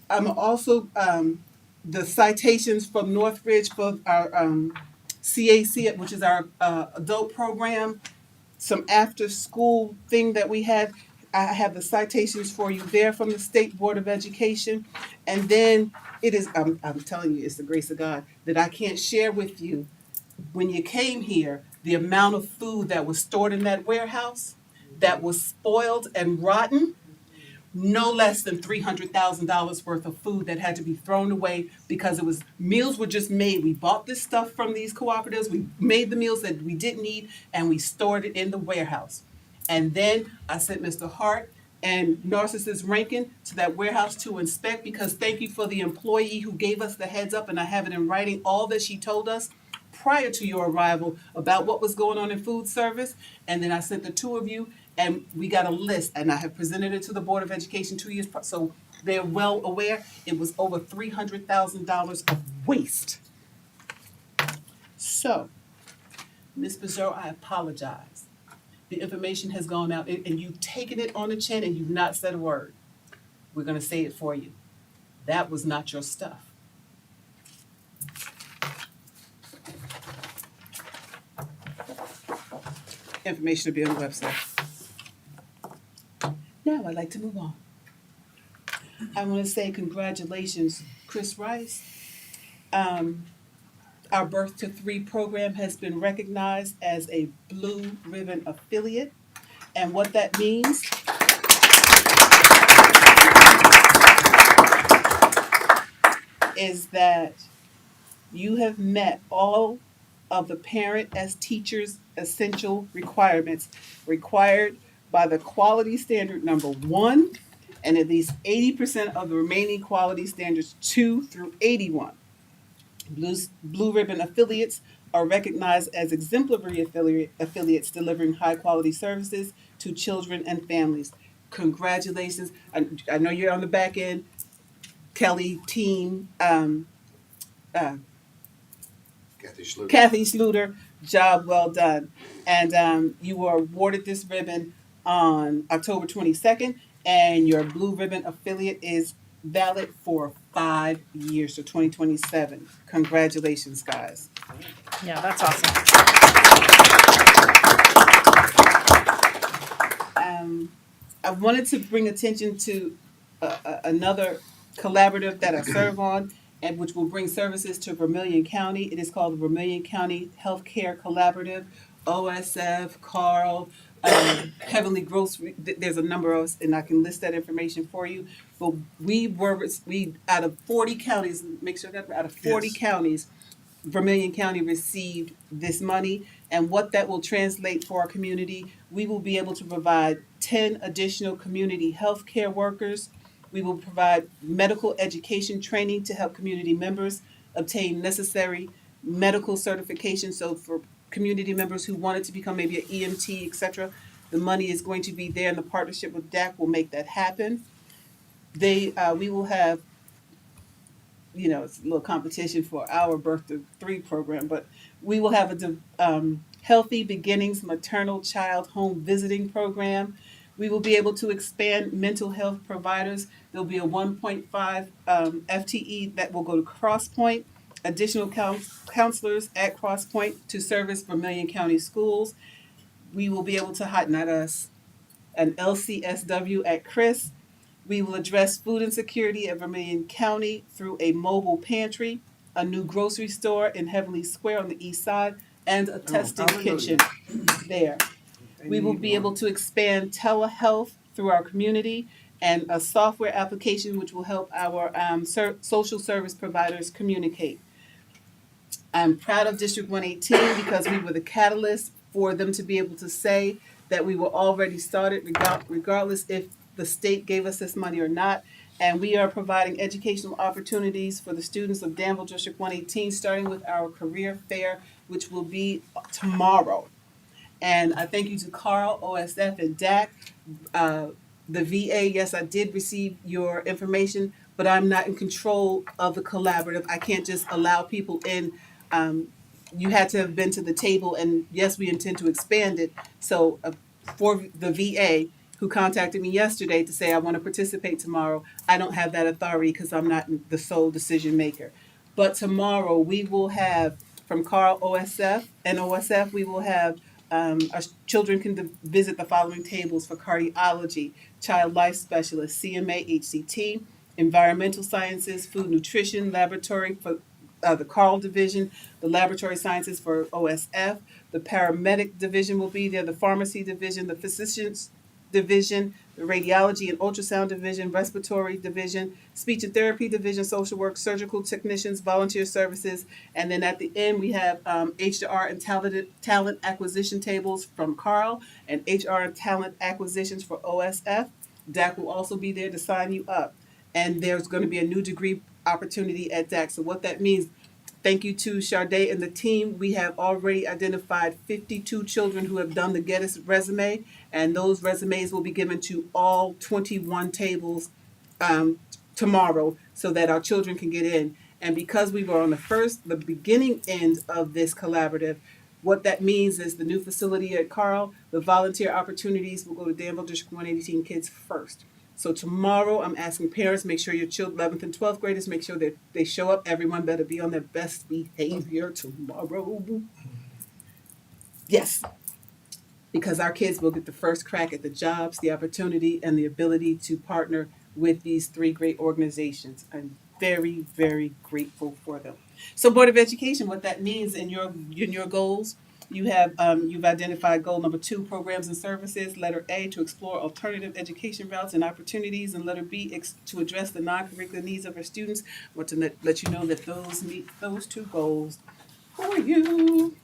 I'm also the citations from Northridge for our CAC, which is our adult program, some after school thing that we had. I have the citations for you there from the State Board of Education. And then it is, I'm telling you, it's the grace of God that I can't share with you. When you came here, the amount of food that was stored in that warehouse that was spoiled and rotten, no less than $300,000 worth of food that had to be thrown away because it was meals were just made. We bought this stuff from these cooperatives. We made the meals that we didn't need and we stored it in the warehouse. And then I sent Mr. Hart and Narcissus Rankin to that warehouse to inspect because thank you for the employee who gave us the heads up, and I have it in writing all that she told us prior to your arrival about what was going on in food service. And then I sent the two of you and we got a list, and I have presented it to the Board of Education 2 years, so they're well aware. It was over $300,000 of waste. So, Ms. Bizarro, I apologize. The information has gone out, and you've taken it on the chin, and you've not said a word. We're going to say it for you. That was not your stuff. Information will be on the website. Now I'd like to move on. I want to say congratulations, Chris Rice. Our Birth to Three program has been recognized as a Blue Ribbon affiliate. And what that means is that you have met all of the parent as teachers essential requirements required by the quality standard number 1 and at least 80% of the remaining quality standards 2 through 81. Blue Ribbon affiliates are recognized as exemplary affiliates delivering high quality services to children and families. Congratulations. I know you're on the back end, Kelly, team, Kathy Schluter, job well done. And you were awarded this ribbon on October 22nd, and your Blue Ribbon affiliate is valid for 5 years, so 2027. Congratulations, guys. Yeah, that's awesome. I wanted to bring attention to another collaborative that I serve on, and which will bring services to Vermilion County. It is called the Vermilion County Healthcare Collaborative, OSF, Carl, Heavenly Grocery. There's a number of us, and I can list that information for you. But we out of 40 counties, make sure that out of 40 counties, Vermilion County received this money, and what that will translate for our community, we will be able to provide 10 additional community health care workers. We will provide medical education training to help community members obtain necessary medical certification. So for community members who wanted to become maybe an EMT, etc., the money is going to be there, and the partnership with DAC will make that happen. We will have, it's a little competition for our Birth to Three program, but we will have a Healthy Beginnings Maternal Child Home Visiting Program. We will be able to expand mental health providers. There'll be a 1.5 FTE that will go to Crosspoint, additional counselors at Crosspoint to service Vermilion County schools. We will be able to not us, an LCSW at Chris. We will address food insecurity at Vermilion County through a mobile pantry, a new grocery store in Heavenly Square on the east side, and a testing kitchen there. We will be able to expand telehealth through our community and a software application which will help our social service providers communicate. I'm proud of District 118 because we were the catalyst for them to be able to say that we were already started regardless if the state gave us this money or not. And we are providing educational opportunities for the students of Danville District 118, starting with our career fair, which will be tomorrow. And I thank you to Carl, OSF, and DAC. The VA, yes, I did receive your information, but I'm not in control of the collaborative. I can't just allow people in. You had to have been to the table, and yes, we intend to expand it. So for the VA, who contacted me yesterday to say I want to participate tomorrow, I don't have that authority because I'm not the sole decision maker. But tomorrow we will have, from Carl, OSF, and OSF, we will have our children can visit the following tables for cardiology, child life specialist, CMA, HCT, environmental sciences, food nutrition, laboratory for the Carl division, the laboratory sciences for OSF, the paramedic division will be there, the pharmacy division, the physicians division, the radiology and ultrasound division, respiratory division, speech and therapy division, social work, surgical technicians, volunteer services, and then at the end we have HR and talent acquisition tables from Carl and HR and talent acquisitions for OSF. DAC will also be there to sign you up, and there's going to be a new degree opportunity at DAC. So what that means, thank you to Sade and the team. We have already identified 52 children who have done the Get Us resume, and those resumes will be given to all 21 tables tomorrow so that our children can get in. And because we were on the beginning end of this collaborative, what that means is the new facility at Carl, the volunteer opportunities will go to Danville District 118 kids first. So tomorrow, I'm asking parents, make sure your children, 11th and 12th graders, make sure that they show up. Everyone better be on their best behavior tomorrow. Yes, because our kids will get the first crack at the jobs, the opportunity, and the ability to partner with these three great organizations. I'm very, very grateful for them. So Board of Education, what that means in your goals, you have you've identified goal number 2, programs and services. Letter A, to explore alternative education routes and opportunities, and letter B, to address the non-curricular needs of our students. I want to let you know that those meet those 2 goals for you.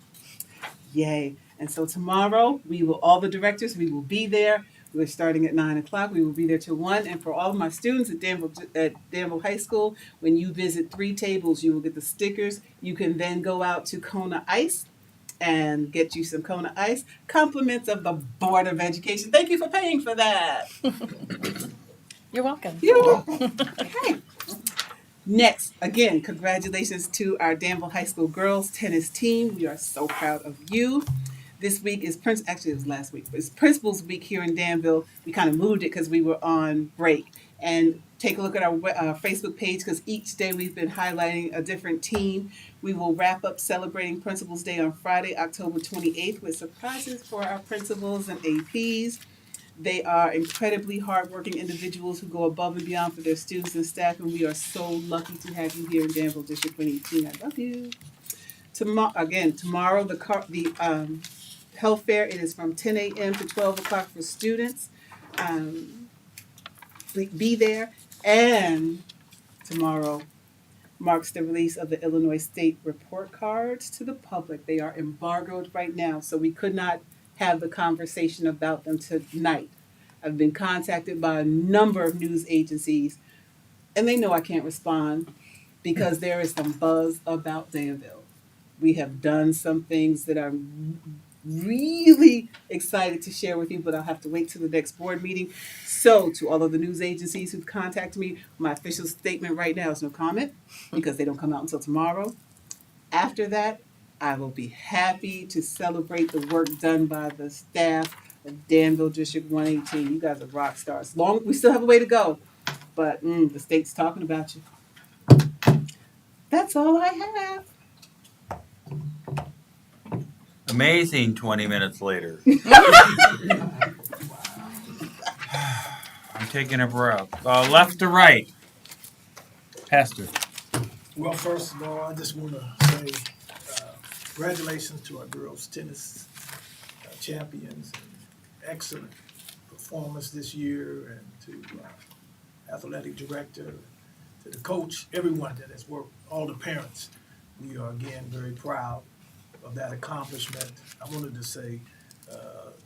Yay! And so tomorrow all the directors, we will be there. We're starting at 9:00. We will be there till 1. And for all of my students at Danville High School, when you visit 3 tables, you will get the stickers. You can then go out to Kona Ice and get you some Kona Ice. Compliments of the Board of Education. Thank you for paying for that. You're welcome. You're welcome. Okay. Next, again, congratulations to our Danville High School girls tennis team. We are so proud of you. This week is actually it was last week, but it's Principals Week here in Danville. We kind of moved it because we were on break. And take a look at our Facebook page, because each day we've been highlighting a different team. We will wrap up celebrating Principals Day on Friday, October 28th, with surprises for our principals and APs. They are incredibly hardworking individuals who go above and beyond for their students and staff, and we are so lucky to have you here in Danville District 118. I love you. Tomorrow the health fair, it is from 10 a.m. to 12 o'clock for students. Be there. And tomorrow marks the release of the Illinois State report cards to the public. They are embargoed right now, so we could not have the conversation about them tonight. I've been contacted by a number of news agencies, and they know I can't respond because there is some buzz about Danville. We have done some things that I'm really excited to share with you, but I'll have to wait till the next board meeting. So to all of the news agencies who've contacted me, my official statement right now is no comment because they don't come out until tomorrow. After that, I will be happy to celebrate the work done by the staff of Danville District 118. You guys are rock stars. We still have a way to go, but the state's talking about you. That's all I have. Amazing 20 minutes later. I'm taking a breath. Left to right. Pastor. Well, first of all, I just want to say congratulations to our girls tennis champions. Excellent performance this year, and to athletic director, to the coach, everyone that has worked, all the parents. We are again very proud of that accomplishment. I wanted to say,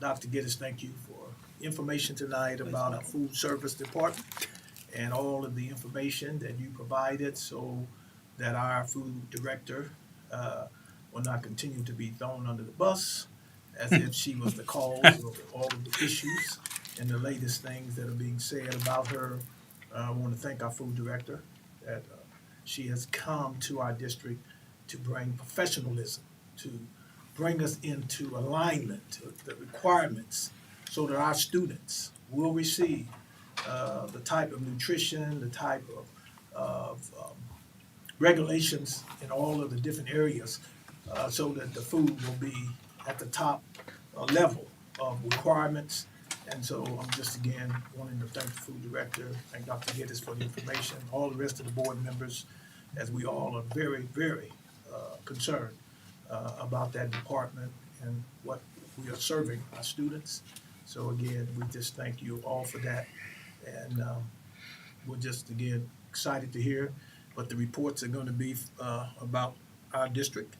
Dr. Geddes, thank you for information tonight about our food service department and all of the information that you provided so that our food director will not continue to be thrown under the bus as if she was the cause of all of the issues and the latest things that are being said about her. I want to thank our food director that she has come to our district to bring professionalism, to bring us into alignment with the requirements so that our students will receive the type of nutrition, the type of regulations in all of the different areas so that the food will be at the top level of requirements. And so I'm just again wanting to thank the food director, thank Dr. Geddes for the information, all the rest of the board members, as we all are very, very concerned about that department and what we are serving our students. So again, we just thank you all for that. And we're just, again, excited to hear what the reports are going to be about our district.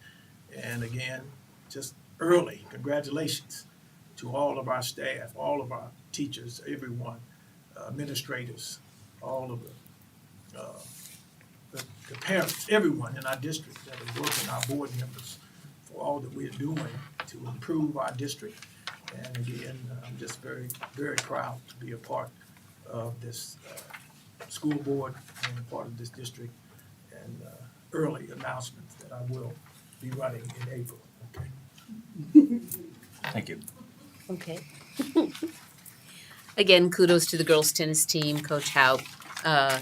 And again, just early congratulations to all of our staff, all of our teachers, everyone, administrators, all of the parents, everyone in our district that is working, our board members, for all that we're doing to improve our district. And again, I'm just very, very proud to be a part of this school board and a part of this district, and early announcements that I will be running in April. Okay. Thank you. Okay. Again, kudos to the girls' tennis team, Coach Haupt.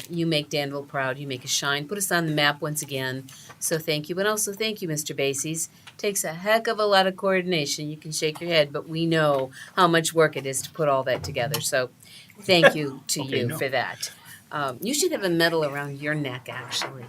You make Danville proud. You make us shine. Put us on the map once again. So thank you. And also thank you, Mr. Bases. Takes a heck of a lot of coordination. You can shake your head, but we know how much work it is to put all that together. So thank you to Okay, you no. for that. You should have a medal around your neck, actually.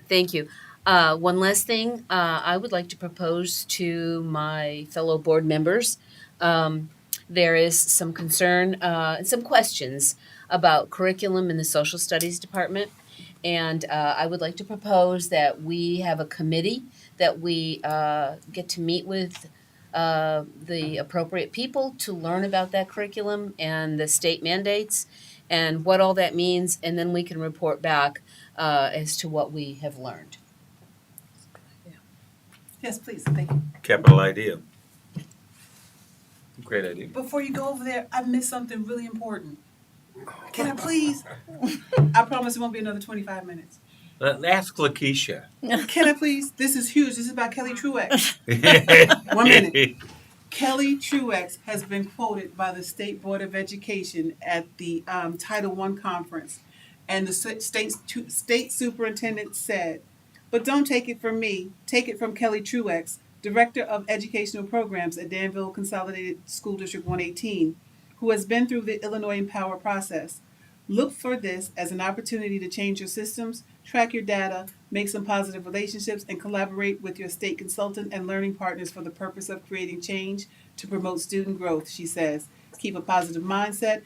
Thank you. One last thing, I would like to propose to my fellow board members. There is some concern and some questions about curriculum in the social studies department. And I would like to propose that we have a committee that we get to meet with the appropriate people to learn about that curriculum and the state mandates and what all that means, and then we can report back as to what we have learned. Yes, please, thank you. Capital idea. Great idea. Before you go over there, I missed something really important. Can I please? I promise it won't be another 25 minutes. Ask Lakeisha. Can I please? This is huge. This is about Kelly Truex. 1 minute. Kelly Truex has been quoted by the State Board of Education at the Title I conference. And the state superintendent said, "But don't take it from me, take it from Kelly Truex, Director of Educational Programs at Danville Consolidated School District 118, who has been through the Illinois Empower process. Look for this as an opportunity to change your systems, track your data, make some positive relationships, and collaborate with your state consultant and learning partners for the purpose of creating change to promote student growth," she says. "Keep a positive mindset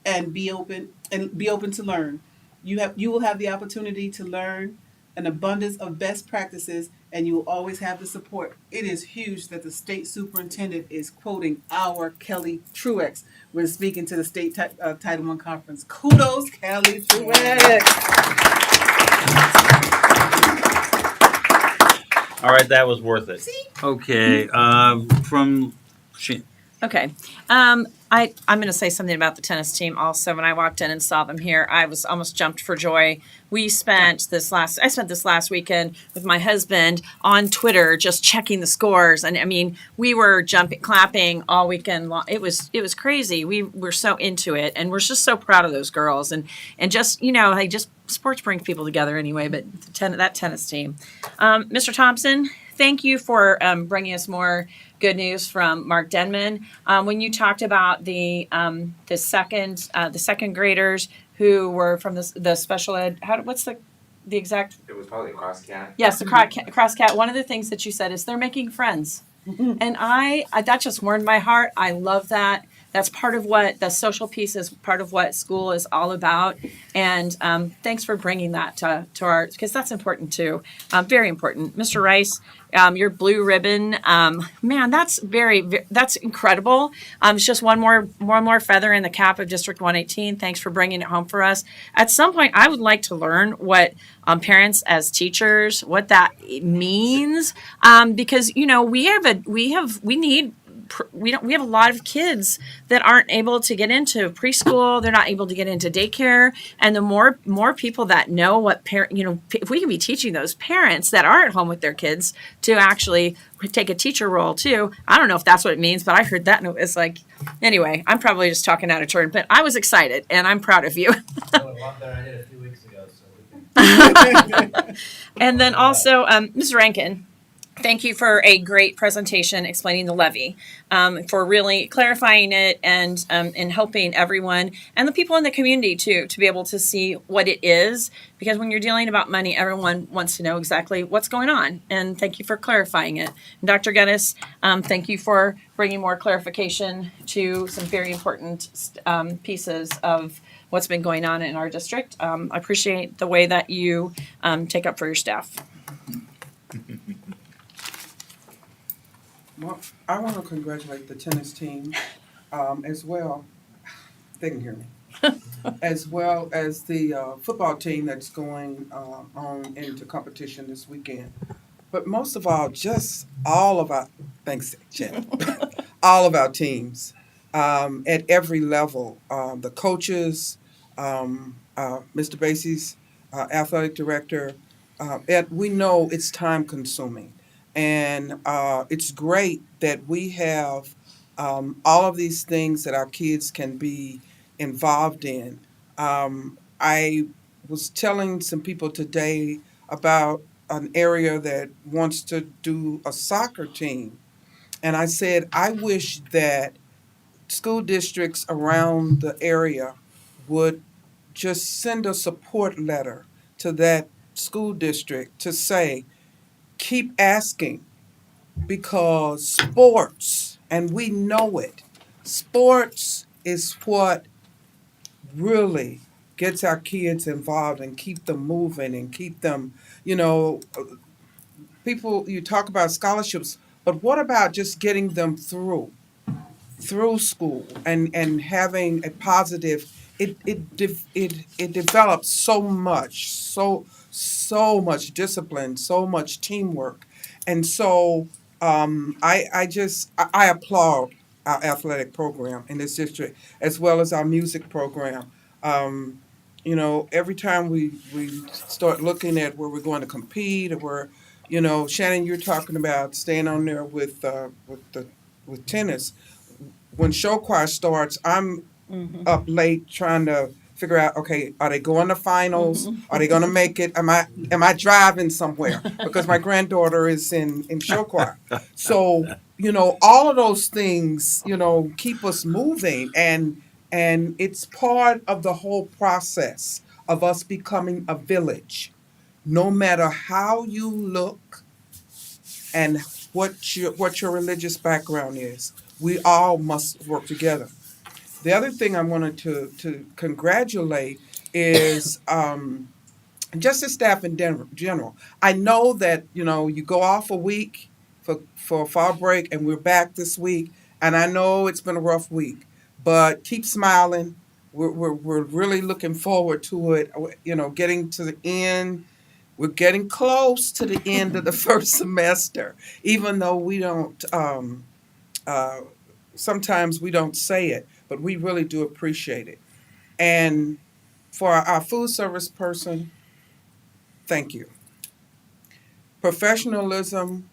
and be open to learn. You will have the opportunity to learn an abundance of best practices, and you will always have the support." It is huge that the state superintendent is quoting our Kelly Truex when speaking to the state Title I conference. Kudos, Kelly Truex. All right, that was worth it. Okay, from Okay. I'm going to say something about the tennis team also. When I walked in and saw them here, I was almost jumped for joy. I spent this last weekend with my husband on Twitter, just checking the scores. And I mean, we were clapping all weekend long. It was crazy. We were so into it, and we're just so proud of those girls. And just, sports brings people together anyway, but that tennis team. Mr. Thompson, thank you for bringing us more good news from Mark Denman. When you talked about the second graders who were from the special ed, what's the exact? It was probably Crosscat. Yes, the Crosscat. One of the things that you said is they're making friends, and I that just warmed my heart. I love that. That's part of what the social piece is, part of what school is all about. And thanks for bringing that to our, because that's important too. Very important. Mr. Rice, your blue ribbon, man, that's that's incredible. It's just one more feather in the cap of District 118. Thanks for bringing it home for us. At some point, I would like to learn what parents as teachers, what that means, because we have a lot of kids that aren't able to get into preschool. They're not able to get into daycare. And the more people that know what if we can be teaching those parents that are at home with their kids to actually take a teacher role too. I don't know if that's what it means, but I heard that and it was like, anyway, I'm probably just talking out of turn, but I was excited and I'm proud of you. A lot better I did a few weeks ago, so we can. And then also, Ms. Rankin, Thank you for a great presentation explaining the levy, for really clarifying it and helping everyone and the people in the community too to be able to see what it is. Because when you're dealing about money, everyone wants to know exactly what's going on. And thank you for clarifying it. And Dr. Geddes, thank you for bringing more clarification to some very important pieces of what's been going on in our district. I appreciate the way that you take up for your staff. Well, I want to congratulate the tennis team as well. They can hear me. As well as the football team that's going on into competition this weekend. But most of all, just all of our, thanks, Jen, all of our teams at every level. The coaches, Mr. Basie's athletic director, we know it's time consuming. And it's great that we have all of these things that our kids can be involved in. I was telling some people today about an area that wants to do a soccer team. And I said, I wish that school districts around the area would just send a support letter to that school district to say, keep asking, because sports, and we know it, sports is what really gets our kids involved and keep them moving and keep them, you know, people, you talk about scholarships, but what about just getting them through school and having a positive, it develops so much discipline, so much teamwork. And so I applaud our athletic program in this district as well as our music program. You know, every time we start looking at where we're going to compete or where, you know, Shannon, you're talking about staying on there with tennis. When show choir starts, I'm up late trying to figure out, okay, are they going to finals? Are they going to make it? Am I driving somewhere? Because my granddaughter is in show choir. So, you know, all of those things, you know, keep us moving, and it's part of the whole process of us becoming a village. No matter how you look and what your religious background is, we all must work together. The other thing I wanted to congratulate is just the staff in general. I know that, you know, you go off a week for fall break and we're back this week, and I know it's been a rough week, but keep smiling. We're really looking forward to it, you know, getting to the end. We're getting close to the end of the first semester, even though we don't, uh, sometimes we don't say it, but we really do appreciate it. And for our food service person, thank you. Professionalism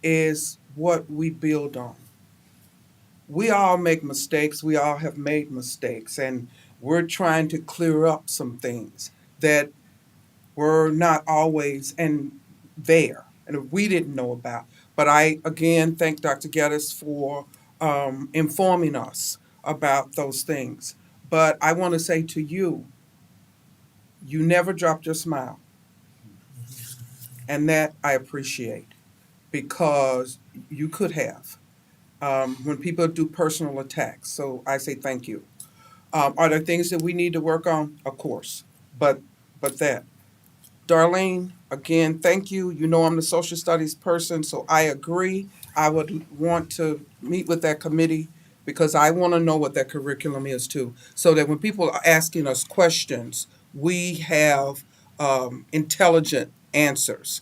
is what we build on. We all make mistakes. We all have made mistakes, and we're trying to clear up some things that were not always there and we didn't know about. But I again thank Dr. Geddes for informing us about those things. But I want to say to you, you never dropped your smile, and that I appreciate because you could have when people do personal attacks. So I say thank you. Are there things that we need to work on? Of course, but that. Darlene, again, thank you. You know I'm the social studies person, so I agree. I would want to meet with that committee because I want to know what that curriculum is too, so that when people are asking us questions, we have intelligent answers.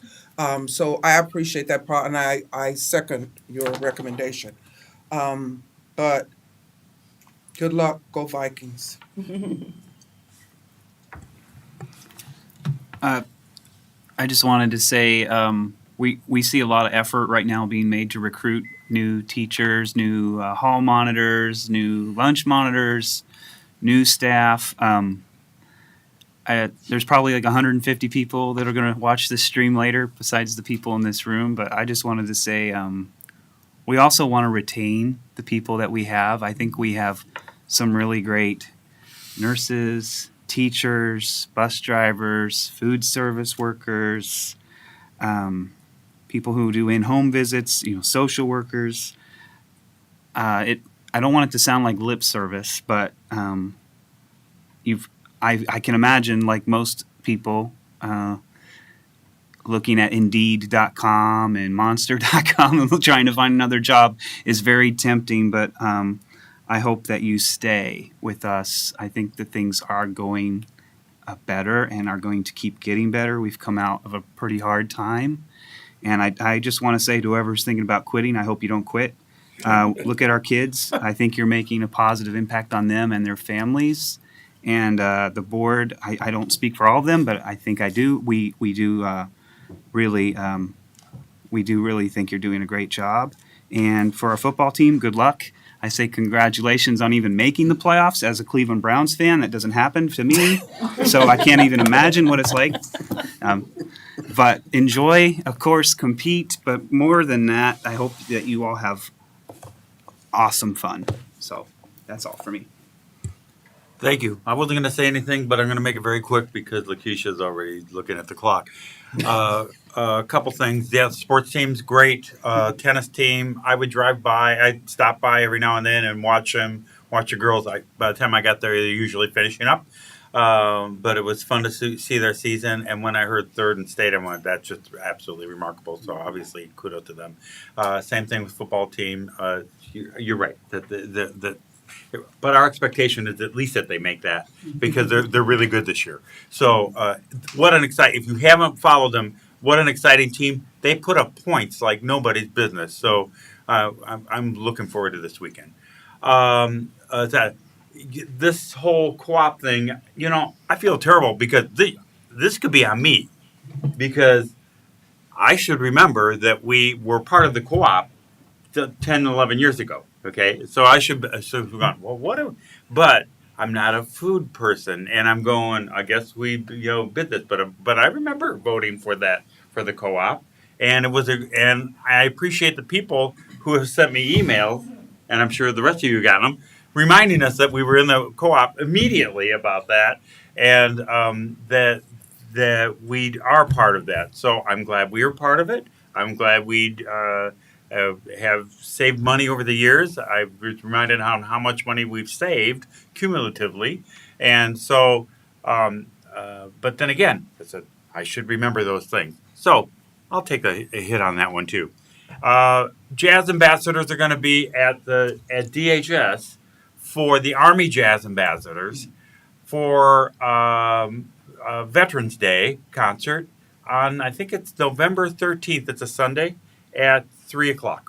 So I appreciate that part, and I second your recommendation. But good luck, go Vikings. I just wanted to say we see a lot of effort right now being made to recruit new teachers, new hall monitors, new lunch monitors, new staff. there's probably like 150 people that are going to watch this stream later, besides the people in this room. But I just wanted to say, we also want to retain the people that we have. I think we have some really great nurses, teachers, bus drivers, food service workers, people who do in-home visits, social workers. I don't want it to sound like lip service, but I can imagine, like most people, looking at Indeed.com and Monster.com and trying to find another job is very tempting, but I hope that you stay with us. I think that things are going better and are going to keep getting better. We've come out of a pretty hard time, and I just want to say to whoever's thinking about quitting, I hope you don't quit. Look at our kids. I think you're making a positive impact on them and their families. And the board, I don't speak for all of them, but I think I do. We do really think you're doing a great job. And for our football team, good luck. I say congratulations on even making the playoffs. As a Cleveland Browns fan, that doesn't happen to me, so I can't even imagine what it's like. But enjoy, of course, compete, but more than that, I hope that you all have awesome fun. So that's all for me. Thank you. I wasn't going to say anything, but I'm going to make it very quick because Lakeisha's already looking at the clock. A couple things. Yeah, the sports team's great. Tennis team, I would drive by. I'd stop by every now and then and watch them, watch the girls. By the time I got there, they're usually finishing up. But it was fun to see their season. And when I heard third in state, I went, that's just absolutely remarkable. So obviously, kudos to them. Same thing with football team. You're right. But our expectation is at least that they make that because they're really good this year. So what an exciting! If you haven't followed them, what an exciting team! They put up points like nobody's business. So I'm looking forward to this weekend. This whole co-op thing, I feel terrible because this could be on me because I should remember that we were part of the co-op 10, 11 years ago. Okay, so I should have gone, well, but I'm not a food person, and I'm going, I guess we, bid this, but I remember voting for the co-op, and and I appreciate the people who have sent me emails, and I'm sure the rest of you got them, reminding us that we were in the co-op immediately about that, and that we are part of that. So I'm glad we are part of it. I'm glad we have saved money over the years. I was reminded how much money we've saved cumulatively, and so. But then again, I should remember those things. So I'll take a hit on that one too. Jazz ambassadors are going to be at DHS for the Army Jazz Ambassadors for Veterans Day concert on, I think it's November 13th. It's a Sunday at 3:00.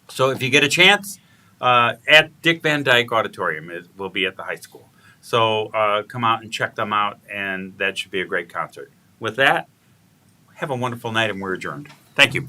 So if you get a chance, at Dick Van Dyke Auditorium, it will be at the high school. So come out and check them out, and that should be a great concert. With that, have a wonderful night, and we're adjourned. Thank you.